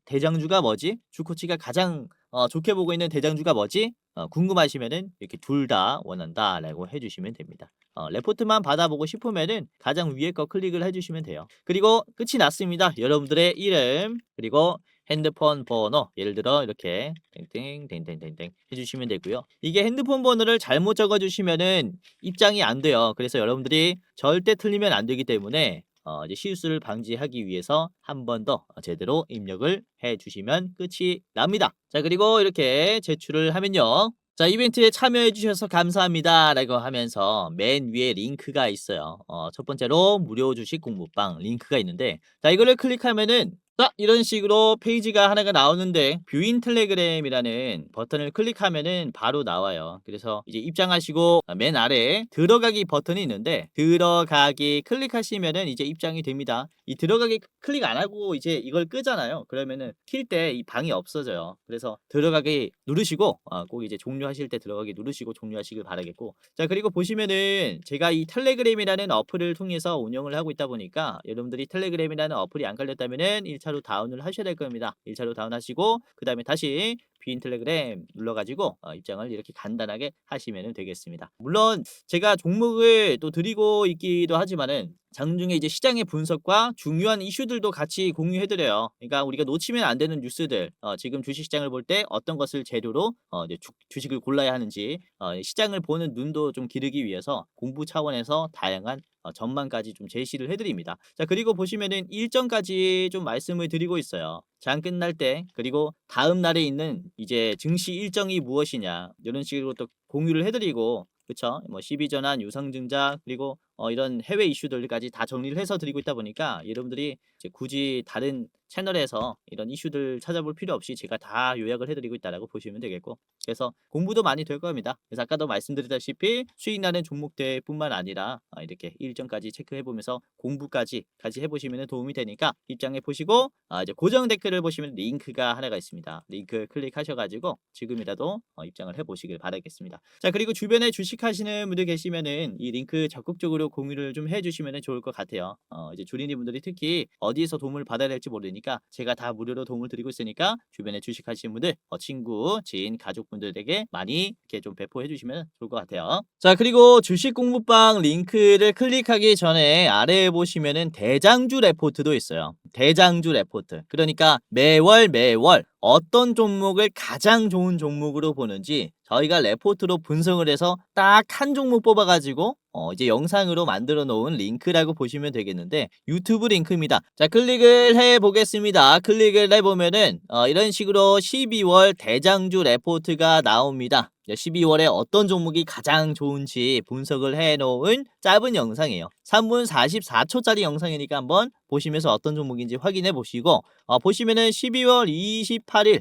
Speaker 2: 대장주가 뭐지? 주코치가 가장 좋게 보고 있는 대장주가 뭐지? 궁금하시면은 이렇게 둘 다 원한다라고 해주시면 됩니다. 레포트만 받아보고 싶으면은 가장 위에 거 클릭을 해주시면 돼요. 그리고 끝이 났습니다. 여러분들의 이름, 그리고 핸드폰 번호, 예를 들어 이렇게 땡땡땡땡땡땡 해주시면 되고요. 이게 핸드폰 번호를 잘못 적어주시면은 입장이 안 돼요. 그래서 여러분들이 절대 틀리면 안 되기 때문에 이제 실수를 방지하기 위해서 한 번 더 제대로 입력을 해주시면 끝이 납니다. 자, 그리고 이렇게 제출을 하면요. 자, 이벤트에 참여해 주셔서 감사합니다 라고 하면서 맨 위에 링크가 있어요. 첫 번째로 무료 주식 공부방 링크가 있는데, 자, 이거를 클릭하면은 자, 이런 식으로 페이지가 하나가 나오는데, 뷰인 텔레그램이라는 버튼을 클릭하면은 바로 나와요. 그래서 이제 입장하시고 맨 아래에 들어가기 버튼이 있는데, 들어가기 클릭하시면은 이제 입장이 됩니다. 이 들어가기 클릭 안 하고 이제 이걸 끄잖아요. 그러면은 킬 때 이 방이 없어져요. 그래서 들어가기 누르시고 꼭 이제 종료하실 때 들어가기 누르시고 종료하시길 바라겠고, 자, 그리고 보시면은 제가 이 텔레그램이라는 어플을 통해서 운영을 하고 있다 보니까 여러분들이 텔레그램이라는 어플이 안 깔렸다면은 1차로 다운을 하셔야 될 겁니다. 1차로 다운하시고 그 다음에 다시 뷰인 텔레그램 눌러가지고 입장을 이렇게 간단하게 하시면 되겠습니다. 물론 제가 종목을 또 드리고 있기도 하지만은 장중에 이제 시장의 분석과 중요한 이슈들도 같이 공유해드려요. 그러니까 우리가 놓치면 안 되는 뉴스들, 지금 주식시장을 볼 때 어떤 것을 재료로 이제 주식을 골라야 하는지, 시장을 보는 눈도 좀 기르기 위해서 공부 차원에서 다양한 전망까지 좀 제시를 해드립니다. 자, 그리고 보시면은 일정까지 좀 말씀을 드리고 있어요. 장 끝날 때, 그리고 다음 날에 있는 이제 증시 일정이 무엇이냐, 이런 식으로 또 공유를 해드리고, 그쵸? 뭐 12전환, 유상증자, 그리고 이런 해외 이슈들까지 다 정리를 해서 드리고 있다 보니까 여러분들이 이제 굳이 다른 채널에서 이런 이슈들 찾아볼 필요 없이 제가 다 요약을 해드리고 있다라고 보시면 되겠고, 그래서 공부도 많이 될 겁니다. 그래서 아까도 말씀드렸다시피 수익 나는 종목대뿐만 아니라 이렇게 일정까지 체크해보면서 공부까지 같이 해보시면 도움이 되니까 입장해 보시고, 이제 고정 댓글을 보시면 링크가 하나가 있습니다. 링크 클릭하셔가지고 지금이라도 입장을 해보시길 바라겠습니다. 자, 그리고 주변에 주식하시는 분들 계시면은 이 링크 적극적으로 공유를 좀 해주시면 좋을 것 같아요. 이제 주린이 분들이 특히 어디서 도움을 받아야 될지 모르니까 제가 다 무료로 도움을 드리고 있으니까 주변에 주식하시는 분들, 친구, 지인, 가족분들에게 많이 이렇게 좀 배포해 주시면 좋을 것 같아요. 자, 그리고 주식 공부방 링크를 클릭하기 전에 아래에 보시면은 대장주 레포트도 있어요. 대장주 레포트. 그러니까 매월 어떤 종목을 가장 좋은 종목으로 보는지 저희가 레포트로 분석을 해서 딱 한 종목 뽑아가지고 이제 영상으로 만들어 놓은 링크라고 보시면 되겠는데, 유튜브 링크입니다. 자, 클릭을 해 보겠습니다. 클릭을 해보면은 이런 식으로 12월 대장주 레포트가 나옵니다. 12월에 어떤 종목이 가장 좋은지 분석을 해 놓은 짧은 영상이에요. 3분 44초짜리 영상이니까 한번 보시면서 어떤 종목인지 확인해 보시고, 보시면은 11월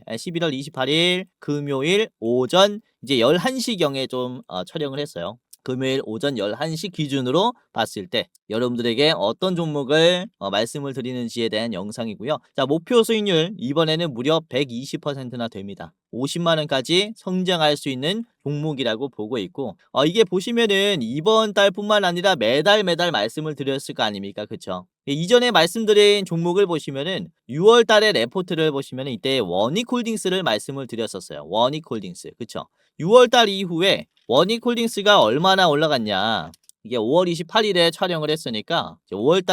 Speaker 2: 28일 금요일 오전 이제 11시경에 좀 촬영을 했어요. 금요일 오전 11시 기준으로 봤을 때 여러분들에게 어떤 종목을 말씀을 드리는지에 대한 영상이고요. 자, 목표 수익률 이번에는 무려 120%나 됩니다. 50만원까지 성장할 수 있는 종목이라고 보고 있고, 이게 보시면은 이번 달뿐만 아니라 매달 말씀을 드렸을 거 아닙니까? 그쵸? 이전에 말씀드린 종목을 보시면은 6월 달에 레포트를 보시면은 이때 원익홀딩스를 말씀을 드렸었어요. 원익홀딩스. 그쵸? 6월 달 이후에 원익홀딩스가 얼마나 올라갔냐. 이게 5월 28일에 촬영을 했으니까 6월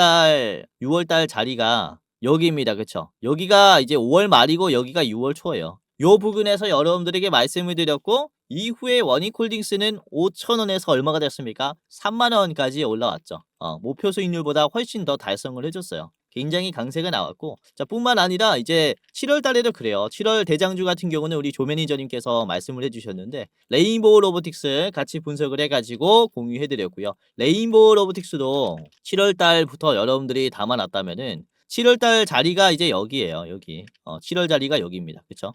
Speaker 2: 달 자리가 여기입니다. 그쵸? 여기가 이제 5월 말이고 여기가 6월 초예요. 요 부분에서 여러분들에게 말씀을 드렸고, 이후에 원익홀딩스는 5,000원에서 얼마가 됐습니까? 3만원까지 올라왔죠. 목표 수익률보다 훨씬 더 달성을 해줬어요. 굉장히 강세가 나왔고, 자, 뿐만 아니라 이제 7월 달에도 그래요. 7월 대장주 같은 경우는 우리 조 매니저님께서 말씀을 해주셨는데, 레인보우 로보틱스 같이 분석을 해가지고 공유해드렸고요. 레인보우 로보틱스도 7월 달부터 여러분들이 담아놨다면은 7월 달 자리가 이제 여기예요. 여기. 7월 자리가 여기입니다. 그쵸?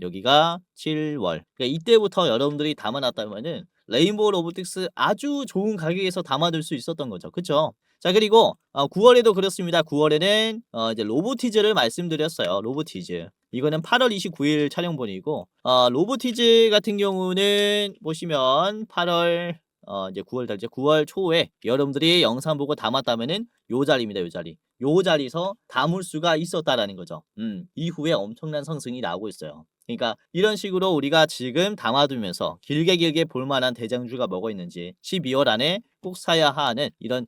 Speaker 2: 여기가 7월. 그러니까 이때부터 여러분들이 담아놨다면은 레인보우 로보틱스 아주 좋은 가격에서 담아둘 수 있었던 거죠. 그쵸? 자, 그리고 9월에도 그렇습니다. 9월에는 이제 로보티즈를 말씀드렸어요. 로보티즈. 이거는 8월 29일 촬영본이고, 로보티즈 같은 경우는 보시면 8월 이제 9월 달이죠. 9월 초에 여러분들이 영상 보고 담았다면은 요 자리입니다. 요 자리. 요 자리에서 담을 수가 있었다라는 거죠. 이후에 엄청난 상승이 나오고 있어요. 그러니까 이런 식으로 우리가 지금 담아두면서 길게 볼만한 대장주가 뭐가 있는지 12월 안에 꼭 사야 하는 이런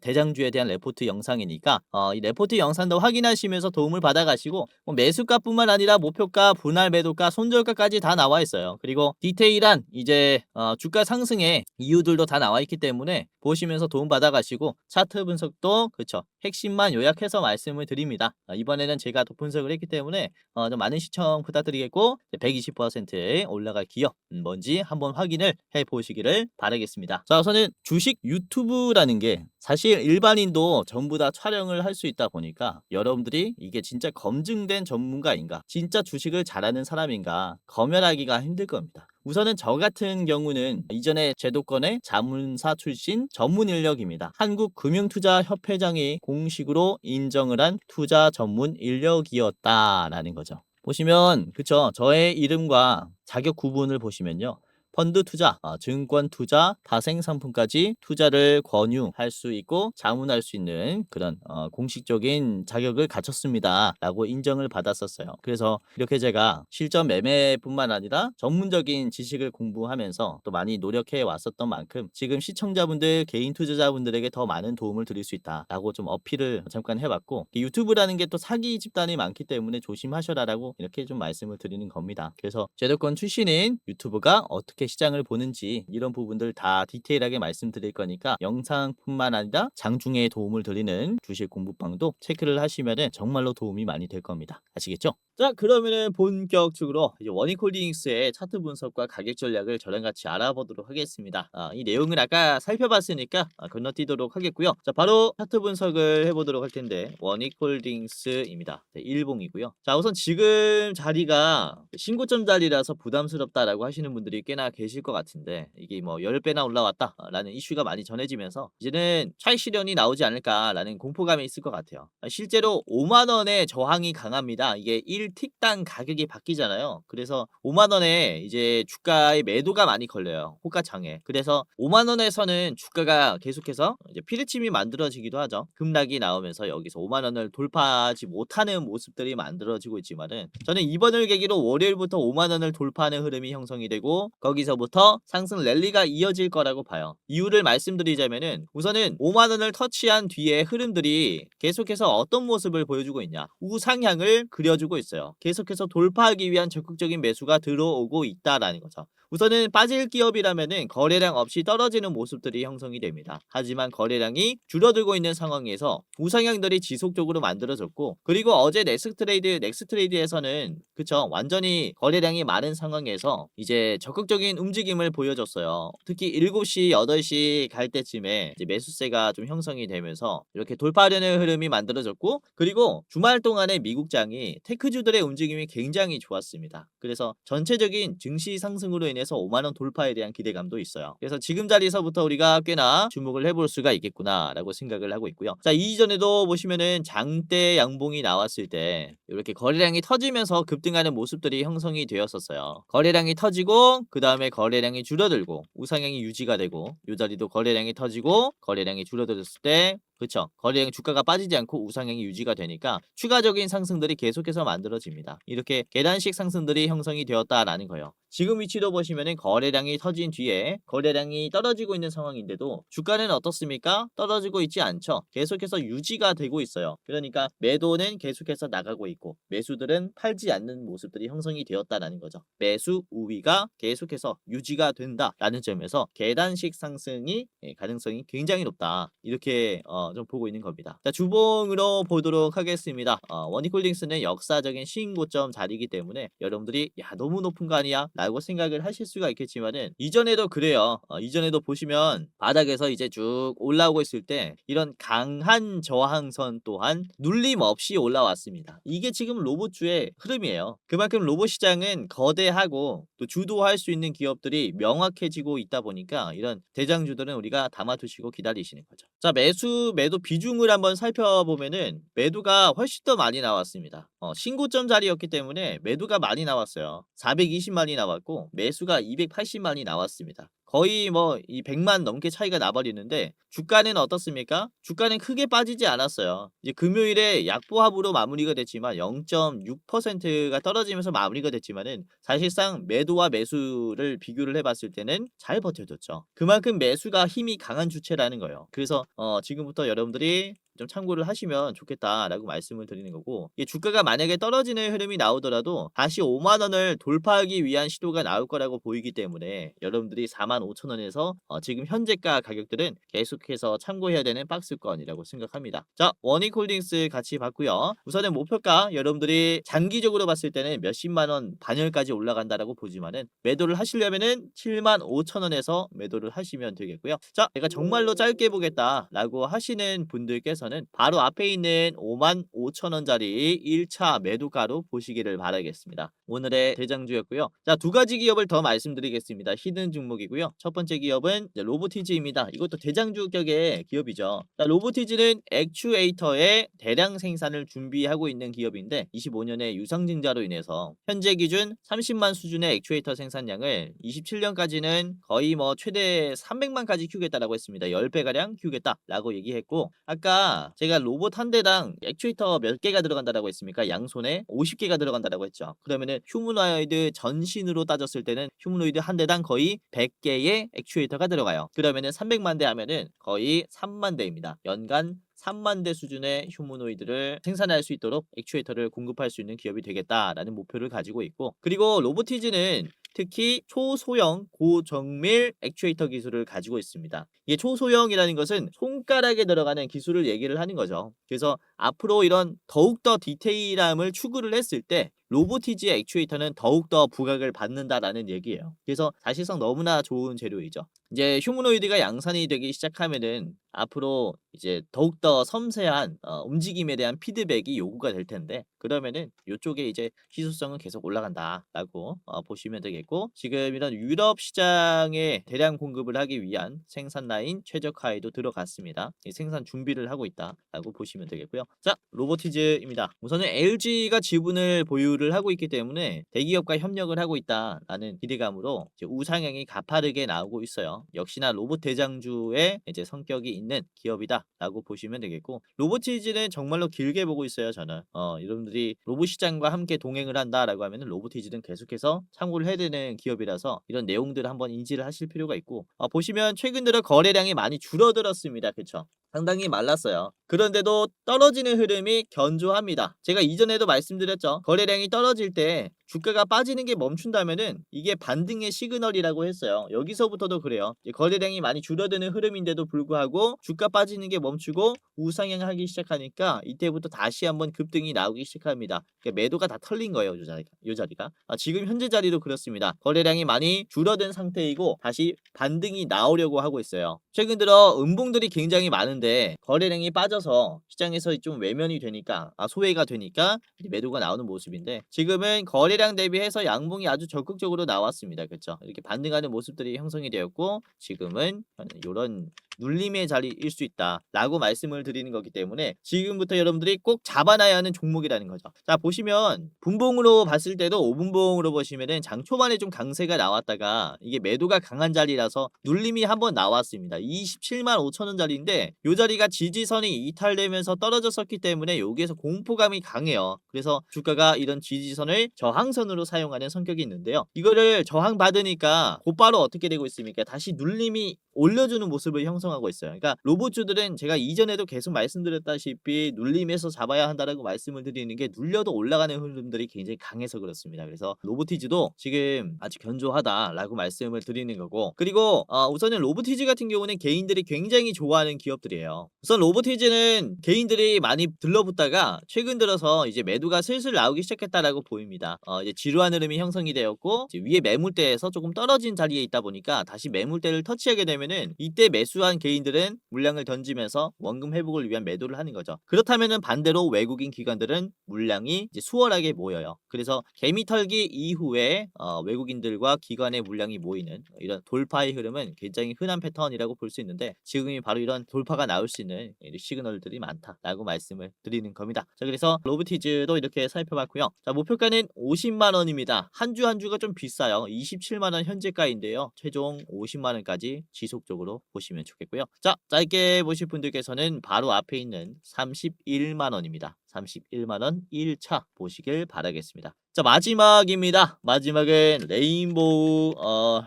Speaker 2: 대장주에 대한 레포트 영상이니까 이 레포트 영상도 확인하시면서 도움을 받아가시고, 매수가뿐만 아니라 목표가, 분할 매도가, 손절가까지 다 나와 있어요. 그리고 디테일한 이제 주가 상승의 이유들도 다 나와 있기 때문에 보시면서 도움 받아가시고, 차트 분석도 그쵸, 핵심만 요약해서 말씀을 드립니다. 이번에는 제가 또 분석을 했기 때문에 좀 많은 시청 부탁드리겠고, 120% 올라갈 기업 뭔지 한번 확인을 해보시기를 바라겠습니다. 자, 우선은 주식 유튜브라는 게 사실 일반인도 전부 다 촬영을 할 수 있다 보니까 여러분들이 이게 진짜 검증된 전문가인가, 진짜 주식을 잘하는 사람인가 검열하기가 힘들 겁니다. 우선은 저 같은 경우는 이전에 제도권의 자문사 출신 전문 인력입니다. 한국금융투자협회장이 공식으로 인정을 한 투자 전문 인력이었다라는 거죠. 보시면 그쵸, 저의 이름과 자격 구분을 보시면요, 펀드 투자, 증권 투자, 다생 상품까지 투자를 권유할 수 있고 자문할 수 있는 그런 공식적인 자격을 갖췄습니다 라고 인정을 받았었어요. 그래서 이렇게 제가 실전 매매뿐만 아니라 전문적인 지식을 공부하면서 또 많이 노력해 왔었던 만큼 지금 시청자분들, 개인 투자자분들에게 더 많은 도움을 드릴 수 있다 라고 좀 어필을 잠깐 해봤고, 유튜브라는 게 또 사기 집단이 많기 때문에 조심하셔라 라고 이렇게 좀 말씀을 드리는 겁니다. 그래서 제도권 출신인 유튜브가 어떻게 어떻게 시장을 보는지 이런 부분들 다 디테일하게 말씀드릴 거니까 영상뿐만 아니라 장중에 도움을 드리는 주식 공부방도 체크를 하시면은 정말로 도움이 많이 될 겁니다. 아시겠죠?
Speaker 1: 자, 그러면은 본격적으로 이제 원익홀딩스의 차트 분석과 가격 전략을 저랑 같이 알아보도록 하겠습니다. 이 내용을 아까 살펴봤으니까 건너뛰도록 하겠고요. 자, 바로 차트 분석을 해보도록 할 텐데 원익홀딩스입니다. 네, 일봉이고요. 자, 우선 지금 자리가 신고점 자리라서 부담스럽다라고 하시는 분들이 꽤나 계실 것 같은데 이게 뭐 10배나 올라왔다라는 이슈가 많이 전해지면서 이제는 차익 실현이 나오지 않을까라는 공포감이 있을 것 같아요. 실제로 5만 원의 저항이 강합니다. 이게 1틱당 가격이 바뀌잖아요. 그래서 5만 원에 이제 주가의 매도가 많이 걸려요. 호가창에. 그래서 5만 원에서는 주가가 계속해서 이제 피르침이 만들어지기도 하죠. 급락이 나오면서 여기서 5만 원을 돌파하지 못하는 모습들이 만들어지고 있지만은 저는 이번을 계기로 월요일부터 5만 원을 돌파하는 흐름이 형성이 되고 거기서부터 상승 랠리가 이어질 거라고 봐요. 이유를 말씀드리자면은 우선은 5만 원을 터치한 뒤에 흐름들이 계속해서 어떤 모습을 보여주고 있냐. 우상향을 그려주고 있어요. 계속해서 돌파하기 위한 적극적인 매수가 들어오고 있다라는 거죠. 우선은 빠질 기업이라면은 거래량 없이 떨어지는 모습들이 형성이 됩니다. 하지만 거래량이 줄어들고 있는 상황에서 우상향들이 지속적으로 만들어졌고 그리고 어제 넥스트레이드에서는 그쵸 완전히 거래량이 많은 상황에서 이제 적극적인 움직임을 보여줬어요. 특히 7시 8시 갈 때쯤에 이제 매수세가 좀 형성이 되면서 이렇게 돌파하려는 흐름이 만들어졌고 그리고 주말 동안에 미국장이 테크주들의 움직임이 굉장히 좋았습니다. 그래서 전체적인 증시 상승으로 인해서 5만 원 돌파에 대한 기대감도 있어요. 그래서 지금 자리에서부터 우리가 꽤나 주목을 해볼 수가 있겠구나라고 생각을 하고 있고요. 자, 이전에도 보시면은 장대 양봉이 나왔을 때 이렇게 거래량이 터지면서 급등하는 모습들이 형성이 되었었어요. 거래량이 터지고 그 다음에 거래량이 줄어들고 우상향이 유지가 되고 이 자리도 거래량이 터지고 거래량이 줄어들었을 때 그쵸. 거래량 주가가 빠지지 않고 우상향이 유지가 되니까 추가적인 상승들이 계속해서 만들어집니다. 이렇게 계단식 상승들이 형성이 되었다라는 거예요. 지금 위치도 보시면은 거래량이 터진 뒤에 거래량이 떨어지고 있는 상황인데도 주가는 어떻습니까? 떨어지고 있지 않죠. 계속해서 유지가 되고 있어요. 그러니까 매도는 계속해서 나가고 있고 매수들은 팔지 않는 모습들이 형성이 되었다라는 거죠. 매수 우위가 계속해서 유지가 된다라는 점에서 계단식 상승이 가능성이 굉장히 높다. 이렇게 좀 보고 있는 겁니다. 자, 주봉으로 보도록 하겠습니다. 원익홀딩스는 역사적인 신고점 자리이기 때문에 여러분들이 야 너무 높은 거 아니야? 라고 생각을 하실 수가 있겠지만은 이전에도 그래요. 이전에도 보시면 바닥에서 이제 쭉 올라오고 있을 때 이런 강한 저항선 또한 눌림 없이 올라왔습니다. 이게 지금 로봇주의 흐름이에요. 그만큼 로봇 시장은 거대하고 또 주도할 수 있는 기업들이 명확해지고 있다 보니까 이런 대장주들은 우리가 담아두시고 기다리시는 거죠. 자, 매도 비중을 한번 살펴보면은 매도가 훨씬 더 많이 나왔습니다. 신고점 자리였기 때문에 매도가 많이 나왔어요. 420만이 나왔고 매수가 280만이 나왔습니다. 거의 뭐 이 100만 넘게 차이가 나버리는데 주가는 어떻습니까? 주가는 크게 빠지지 않았어요. 이제 금요일에 약보합으로 마무리가 됐지만 0.6%가 떨어지면서 마무리가 됐지만은 사실상 매도와 매수를 비교를 해봤을 때는 잘 버텨줬죠. 그만큼 매수가 힘이 강한 주체라는 거예요. 그래서 지금부터 여러분들이 좀 참고를 하시면 좋겠다라고 말씀을 드리는 거고 이게 주가가 만약에 떨어지는 흐름이 나오더라도 다시 5만 원을 돌파하기 위한 시도가 나올 거라고 보이기 때문에 여러분들이 4만 5천 원에서 지금 현재가 가격들은 계속해서 참고해야 되는 박스권이라고 생각합니다. 자, 원익홀딩스 같이 봤고요. 우선은 목표가 여러분들이 장기적으로 봤을 때는 몇십만 원 반열까지 올라간다라고 보지만은 매도를 하시려면은 7만 5천 원에서 매도를 하시면 되겠고요. 자, 제가 정말로 짧게 보겠다라고 하시는 분들께서는 바로 앞에 있는 5만 5천 원짜리 1차 매도가로 보시기를 바라겠습니다. 오늘의 대장주였고요. 자, 두 가지 기업을 더 말씀드리겠습니다. 히든 종목이고요. 첫 번째 기업은 로보티즈입니다. 이것도 대장주격의 기업이죠. 자, 로보티즈는 액추에이터의 대량 생산을 준비하고 있는 기업인데 25년의 유상증자로 인해서 현재 기준 30만 수준의 액추에이터 생산량을 27년까지는 거의 뭐 최대 300만까지 키우겠다라고 했습니다. 10배가량 키우겠다라고 얘기했고 아까 제가 로봇 한 대당 액추에이터 몇 개가 들어간다라고 했습니까? 양손에 50개가 들어간다라고 했죠. 그러면은 휴머노이드 전신으로 따졌을 때는 휴머노이드 한 대당 거의 100개의 액추에이터가 들어가요. 그러면은 300만 대 하면은 거의 3만 대입니다. 연간 3만 대 수준의 휴머노이드를 생산할 수 있도록 액추에이터를 공급할 수 있는 기업이 되겠다라는 목표를 가지고 있고 그리고 로보티즈는 특히 초소형 고정밀 액추에이터 기술을 가지고 있습니다. 이게 초소형이라는 것은 손가락에 들어가는 기술을 얘기를 하는 거죠. 그래서 앞으로 이런 더욱더 디테일함을 추구를 했을 때 로보티지의 액추에이터는 더욱더 부각을 받는다라는 얘기예요. 그래서 사실상 너무나 좋은 재료이죠. 이제 휴머노이드가 양산이 되기 시작하면은 앞으로 이제 더욱더 섬세한 움직임에 대한 피드백이 요구가 될 텐데, 그러면은 요쪽에 이제 희소성은 계속 올라간다라고 보시면 되겠고, 지금 이런 유럽 시장에 대량 공급을 하기 위한 생산 라인 최적화에도 들어갔습니다. 이 생산 준비를 하고 있다라고 보시면 되겠고요. 자, 로보티즈입니다. 우선은 LG가 지분을 보유를 하고 있기 때문에 대기업과 협력을 하고 있다라는 기대감으로 이제 우상향이 가파르게 나오고 있어요. 역시나 로봇 대장주의 이제 성격이 있는 기업이다라고 보시면 되겠고, 로보티즈는 정말로 길게 보고 있어요. 저는 여러분들이 로봇 시장과 함께 동행을 한다라고 하면은 로보티즈는 계속해서 참고를 해야 되는 기업이라서 이런 내용들을 한번 인지를 하실 필요가 있고, 보시면 최근 들어 거래량이 많이 줄어들었습니다. 그쵸? 상당히 말랐어요. 그런데도 떨어지는 흐름이 견조합니다. 제가 이전에도 말씀드렸죠. 거래량이 떨어질 때 주가가 빠지는 게 멈춘다면은 이게 반등의 시그널이라고 했어요. 여기서부터도 그래요. 거래량이 많이 줄어드는 흐름인데도 불구하고 주가 빠지는 게 멈추고 우상향하기 시작하니까 이때부터 다시 한번 급등이 나오기 시작합니다. 그러니까 매도가 다 털린 거예요. 요 자리가. 지금 현재 자리도 그렇습니다. 거래량이 많이 줄어든 상태이고 다시 반등이 나오려고 하고 있어요. 최근 들어 음봉들이 굉장히 많은데 거래량이 빠져서 시장에서 좀 외면이 되니까 소외가 되니까 매도가 나오는 모습인데, 지금은 거래량 대비해서 양봉이 아주 적극적으로 나왔습니다. 그렇죠? 이렇게 반등하는 모습들이 형성이 되었고, 지금은 이런 눌림의 자리일 수 있다라고 말씀을 드리는 거기 때문에 지금부터 여러분들이 꼭 잡아놔야 하는 종목이라는 거죠. 자, 보시면 분봉으로 봤을 때도 5분봉으로 보시면은 장 초반에 좀 강세가 나왔다가 이게 매도가 강한 자리라서 눌림이 한번 나왔습니다. 27만 5천 원 자리인데 이 자리가 지지선이 이탈되면서 떨어졌었기 때문에 여기에서 공포감이 강해요. 그래서 주가가 이런 지지선을 저항선으로 사용하는 성격이 있는데요. 이거를 저항받으니까 곧바로 어떻게 되고 있습니까? 다시 눌림이 올려주는 모습을 형성하고 있어요. 그러니까 로봇주들은 제가 이전에도 계속 말씀드렸다시피 눌림에서 잡아야 한다라고 말씀을 드리는 게, 눌려도 올라가는 흐름들이 굉장히 강해서 그렇습니다. 그래서 로보티즈도 지금 아주 견조하다라고 말씀을 드리는 거고, 그리고 우선은 로보티즈 같은 경우는 개인들이 굉장히 좋아하는 기업들이에요. 우선 로보티즈는 개인들이 많이 들러붙다가 최근 들어서 이제 매도가 슬슬 나오기 시작했다라고 보입니다. 이제 지루한 흐름이 형성이 되었고 이제 위에 매물대에서 조금 떨어진 자리에 있다 보니까 다시 매물대를 터치하게 되면은 이때 매수한 개인들은 물량을 던지면서 원금 회복을 위한 매도를 하는 거죠. 그렇다면은 반대로 외국인 기관들은 물량이 이제 수월하게 모여요. 그래서 개미털기 이후에 외국인들과 기관의 물량이 모이는 이런 돌파의 흐름은 굉장히 흔한 패턴이라고 볼 수 있는데, 지금이 바로 이런 돌파가 나올 수 있는 시그널들이 많다라고 말씀을 드리는 겁니다. 자, 그래서 로보티즈도 이렇게 살펴봤고요. 자, 목표가는 50만 원입니다. 한 주 한 주가 좀 비싸요. 27만 원 현재가인데요. 최종 50만 원까지 지속적으로 보시면 좋겠고요. 자, 짧게 보실 분들께서는 바로 앞에 있는 31만 원입니다. 31만 원 1차 보시길 바라겠습니다. 자, 마지막입니다. 마지막은 레인보우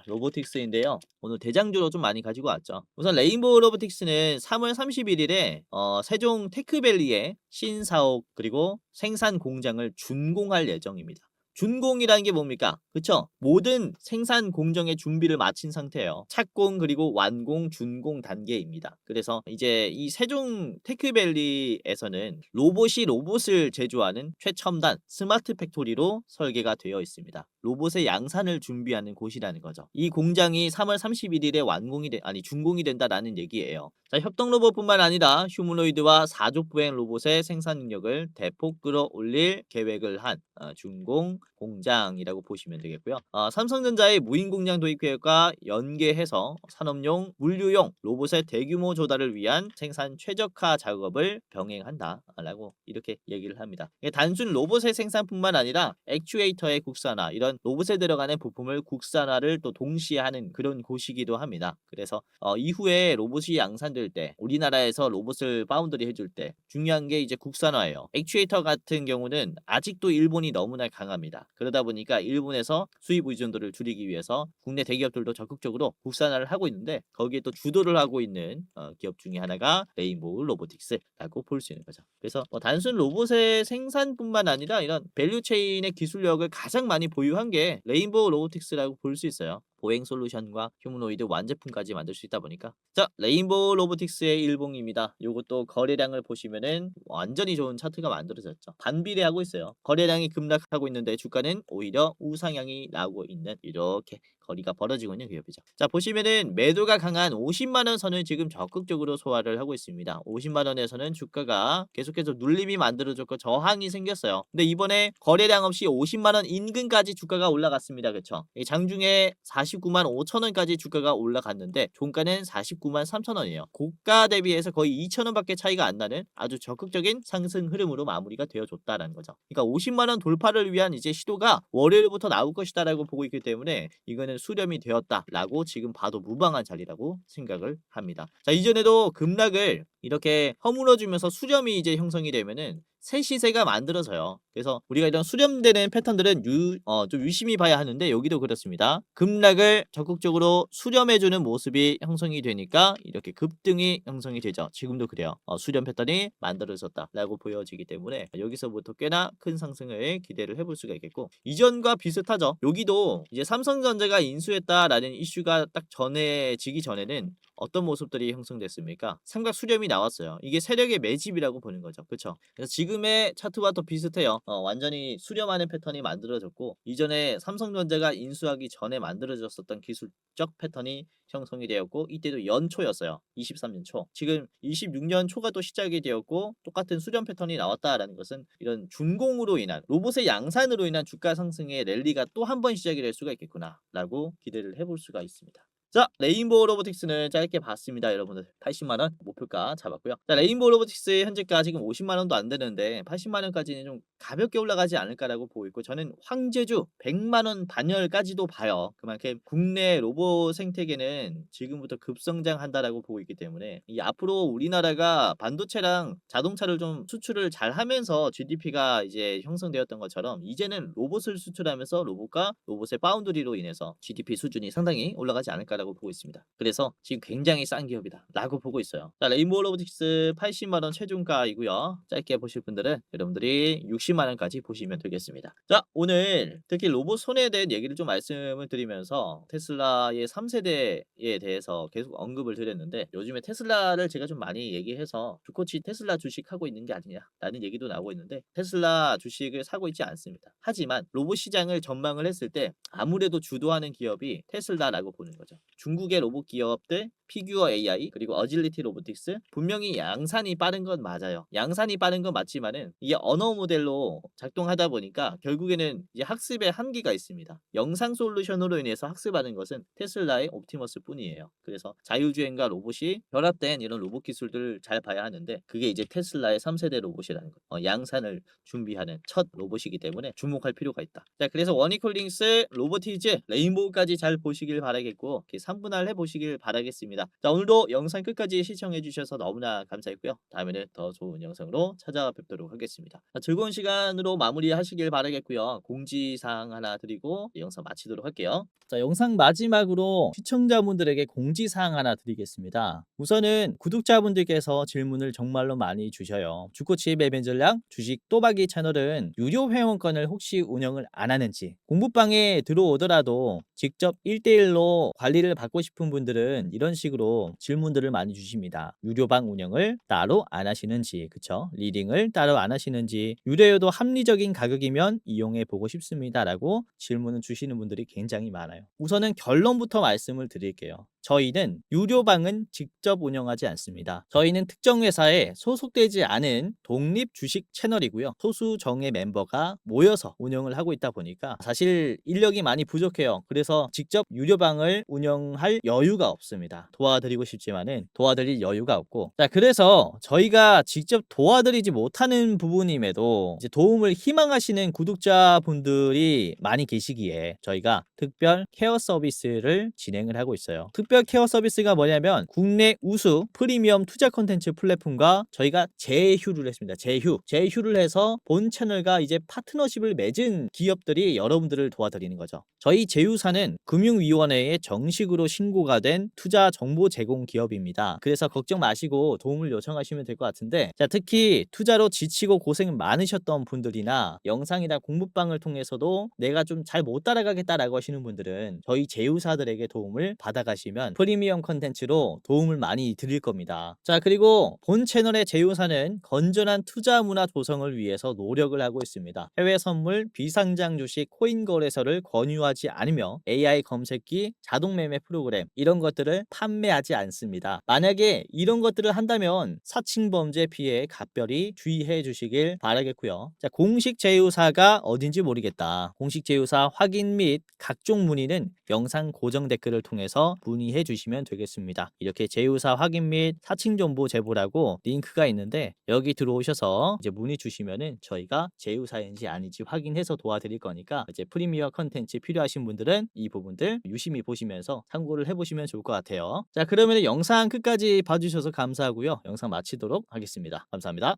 Speaker 1: 로보틱스인데요. 오늘 대장주로 좀 많이 가지고 왔죠. 우선 레인보우 로보틱스는 3월 31일에 세종 테크밸리에 신사옥 그리고 생산 공장을 준공할 예정입니다. 준공이라는 게 뭡니까? 그쵸? 모든 생산 공정의 준비를 마친 상태예요. 착공 그리고 완공, 준공 단계입니다. 그래서 이제 이 세종 테크밸리에서는 로봇이 로봇을 제조하는 최첨단 스마트 팩토리로 설계가 되어 있습니다. 로봇의 양산을 준비하는 곳이라는 거죠. 이 공장이 3월 31일에 준공이 된다라는 얘기예요. 자, 협동 로봇뿐만 아니라 휴머노이드와 사족보행 로봇의 생산 능력을 대폭 끌어올릴 계획을 한 준공 공장이라고 보시면 되겠고요. 삼성전자의 무인 공장 도입 계획과 연계해서 산업용, 물류용 로봇의 대규모 조달을 위한 생산 최적화 작업을 병행한다라고 이렇게 얘기를 합니다. 단순 로봇의 생산뿐만 아니라 액추에이터의 국산화, 이런 로봇에 들어가는 부품을 국산화를 또 동시에 하는 그런 곳이기도 합니다. 그래서 이후에 로봇이 양산될 때, 우리나라에서 로봇을 파운드리 해줄 때 중요한 게 이제 국산화예요. 액추에이터 같은 경우는 아직도 일본이 너무나 강합니다. 있습니다. 그러다 보니까 일본에서 수입 의존도를 줄이기 위해서 국내 대기업들도 적극적으로 국산화를 하고 있는데 거기에 또 주도를 하고 있는 기업 중에 하나가 레인보우 로보틱스라고 볼 수 있는 거죠. 그래서 단순 로봇의 생산뿐만 아니라 이런 밸류체인의 기술력을 가장 많이 보유한 게 레인보우 로보틱스라고 볼 수 있어요. 보행 솔루션과 휴머노이드 완제품까지 만들 수 있다 보니까. 자, 레인보우 로보틱스의 일봉입니다. 요것도 거래량을 보시면은 완전히 좋은 차트가 만들어졌죠. 반비례하고 있어요. 거래량이 급락하고 있는데 주가는 오히려 우상향이 나오고 있는 이렇게 거리가 벌어지고 있는 기업이죠. 자, 보시면은 매도가 강한 50만 원 선을 지금 적극적으로 소화를 하고 있습니다. 50만 원에서는 주가가 계속해서 눌림이 만들어졌고 저항이 생겼어요. 근데 이번에 거래량 없이 50만 원 인근까지 주가가 올라갔습니다. 그렇죠? 장중에 49만 5천 원까지 주가가 올라갔는데 종가는 49만 3천 원이에요. 고가 대비해서 거의 2천 원밖에 차이가 안 나는 아주 적극적인 상승 흐름으로 마무리가 되어줬다라는 거죠. 그러니까 50만 원 돌파를 위한 이제 시도가 월요일부터 나올 것이다라고 보고 있기 때문에 이거는 수렴이 되었다라고 지금 봐도 무방한 자리라고 생각을 합니다. 자, 이전에도 급락을 이렇게 허물어주면서 수렴이 이제 형성이 되면은 새 시세가 만들어져요. 그래서 우리가 이런 수렴되는 패턴들은 좀 유심히 봐야 하는데 여기도 그렇습니다. 급락을 적극적으로 수렴해주는 모습이 형성이 되니까 이렇게 급등이 형성이 되죠. 지금도 그래요. 수렴 패턴이 만들어졌다라고 보여지기 때문에 여기서부터 꽤나 큰 상승을 기대를 해볼 수가 있겠고 이전과 비슷하죠. 여기도 이제 삼성전자가 인수했다라는 이슈가 딱 전해지기 전에는 어떤 모습들이 형성됐습니까? 삼각 수렴이 나왔어요. 이게 세력의 매집이라고 보는 거죠. 그렇죠? 그래서 지금의 차트와 또 비슷해요. 완전히 수렴하는 패턴이 만들어졌고 이전에 삼성전자가 인수하기 전에 만들어졌었던 기술적 패턴이 형성이 되었고 이때도 연초였어요. 23년 초. 지금 26년 초가 또 시작이 되었고 똑같은 수렴 패턴이 나왔다라는 것은 이런 준공으로 인한 로봇의 양산으로 인한 주가 상승의 랠리가 또 한 번 시작이 될 수가 있겠구나라고 기대를 해볼 수가 있습니다. 자, 레인보우 로보틱스는 짧게 봤습니다. 여러분들 80만 원 목표가 잡았고요. 자, 레인보우 로보틱스의 현재가 지금 50만 원도 안 되는데 80만 원까지는 좀 가볍게 올라가지 않을까라고 보고 있고 저는 황제주 100만 원 반열까지도 봐요. 그만큼 국내 로봇 생태계는 지금부터 급성장한다라고 보고 있기 때문에 이 앞으로 우리나라가 반도체랑 자동차를 좀 수출을 잘 하면서 GDP가 이제 형성되었던 것처럼 이제는 로봇을 수출하면서 로봇과 로봇의 바운드리로 인해서 GDP 수준이 상당히 올라가지 않을까라고 보고 있습니다. 그래서 지금 굉장히 싼 기업이다 라고 보고 있어요. 자, 레인보우 로보틱스 80만 원 최종가이고요. 짧게 보실 분들은 여러분들이 60만 원까지 보시면 되겠습니다. 자, 오늘 특히 로봇 손해에 대한 얘기를 좀 말씀을 드리면서 테슬라의 3세대에 대해서 계속 언급을 드렸는데 요즘에 테슬라를 제가 좀 많이 얘기해서 주코치 테슬라 주식 하고 있는 게 아니냐라는 얘기도 나오고 있는데 테슬라 주식을 사고 있지 않습니다. 하지만 로봇 시장을 전망을 했을 때 아무래도 주도하는 기업이 테슬라라고 보는 거죠. 중국의 로봇 기업들 피규어 AI 그리고 어질리티 로보틱스 분명히 양산이 빠른 건 맞아요. 양산이 빠른 건 맞지만은 이게 언어 모델로 작동하다 보니까 결국에는 이제 학습의 한계가 있습니다. 영상 솔루션으로 인해서 학습하는 것은 테슬라의 옵티머스 뿐이에요. 그래서 자율주행과 로봇이 결합된 이런 로봇 기술들을 잘 봐야 하는데 그게 이제 테슬라의 3세대 로봇이라는 거. 양산을 준비하는 첫 로봇이기 때문에 주목할 필요가 있다. 자, 그래서 워니콜링스, 로보티즈, 레인보우까지 잘 보시길 바라겠고 3분할 해보시길 바라겠습니다. 자, 오늘도 영상 끝까지 시청해주셔서 너무나 감사했고요. 다음에는 더 좋은 영상으로 찾아뵙도록 하겠습니다. 자, 즐거운 시간으로 마무리하시길 바라겠고요. 공지사항 하나 드리고 영상 마치도록 할게요.
Speaker 2: 자, 영상 마지막으로 시청자분들에게 공지사항 하나 드리겠습니다. 우선은 구독자분들께서 질문을 정말로 많이 주셔요. 주코치의 매매 전략 주식 또박이 채널은 유료 회원권을 혹시 운영을 안 하는지 공부방에 들어오더라도 직접 1대1로 관리를 받고 싶은 분들은 이런 식으로 질문들을 많이 주십니다. 유료방 운영을 따로 안 하시는지, 그쵸? 리딩을 따로 안 하시는지, 유료여도 합리적인 가격이면 이용해 보고 싶습니다라고 질문을 주시는 분들이 굉장히 많아요. 우선은 결론부터 말씀을 드릴게요. 저희는 유료방은 직접 운영하지 않습니다. 저희는 특정 회사에 소속되지 않은 독립 주식 채널이고요. 소수 정예 멤버가 모여서 운영을 하고 있다 보니까 사실 인력이 많이 부족해요. 그래서 직접 유료방을 운영할 여유가 없습니다. 도와드리고 싶지만은 도와드릴 여유가 없고, 자, 그래서 저희가 직접 도와드리지 못하는 부분임에도 이제 도움을 희망하시는 구독자분들이 많이 계시기에 저희가 특별 케어 서비스를 진행을 하고 있어요. 특별 특별 케어 서비스가 뭐냐면 국내 우수 프리미엄 투자 콘텐츠 플랫폼과 저희가 제휴를 했습니다. 제휴를 해서 본 채널과 이제 파트너십을 맺은 기업들이 여러분들을 도와드리는 거죠. 저희 제휴사는 금융위원회에 정식으로 신고가 된 투자 정보 제공 기업입니다. 그래서 걱정 마시고 도움을 요청하시면 될 것 같은데, 자, 특히 투자로 지치고 고생 많으셨던 분들이나 영상이나 공부방을 통해서도 내가 좀 잘 못 따라가겠다라고 하시는 분들은 저희 제휴사들에게 도움을 받아가시면 프리미엄 컨텐츠로 도움을 많이 드릴 겁니다. 자, 그리고 본 채널의 제휴사는 건전한 투자 문화 조성을 위해서 노력을 하고 있습니다. 해외 선물, 비상장 주식, 코인 거래소를 권유하지 않으며 AI 검색기, 자동 매매 프로그램 이런 것들을 판매하지 않습니다. 만약에 이런 것들을 한다면 사칭 범죄 피해에 각별히 주의해 주시길 바라겠고요. 자, 공식 제휴사가 어딘지 모르겠다. 공식 제휴사 확인 및 각종 문의는 영상 고정 댓글을 통해서 문의해 주시면 되겠습니다. 이렇게 제휴사 확인 및 사칭 정보 제보라고 링크가 있는데 여기 들어오셔서 이제 문의 주시면은 저희가 제휴사인지 아닌지 확인해서 도와드릴 거니까 이제 프리미어 컨텐츠 필요하신 분들은 이 부분들 유심히 보시면서 참고를 해보시면 좋을 것 같아요. 자, 그러면 영상 끝까지 봐주셔서 감사하고요. 영상 마치도록 하겠습니다. 감사합니다.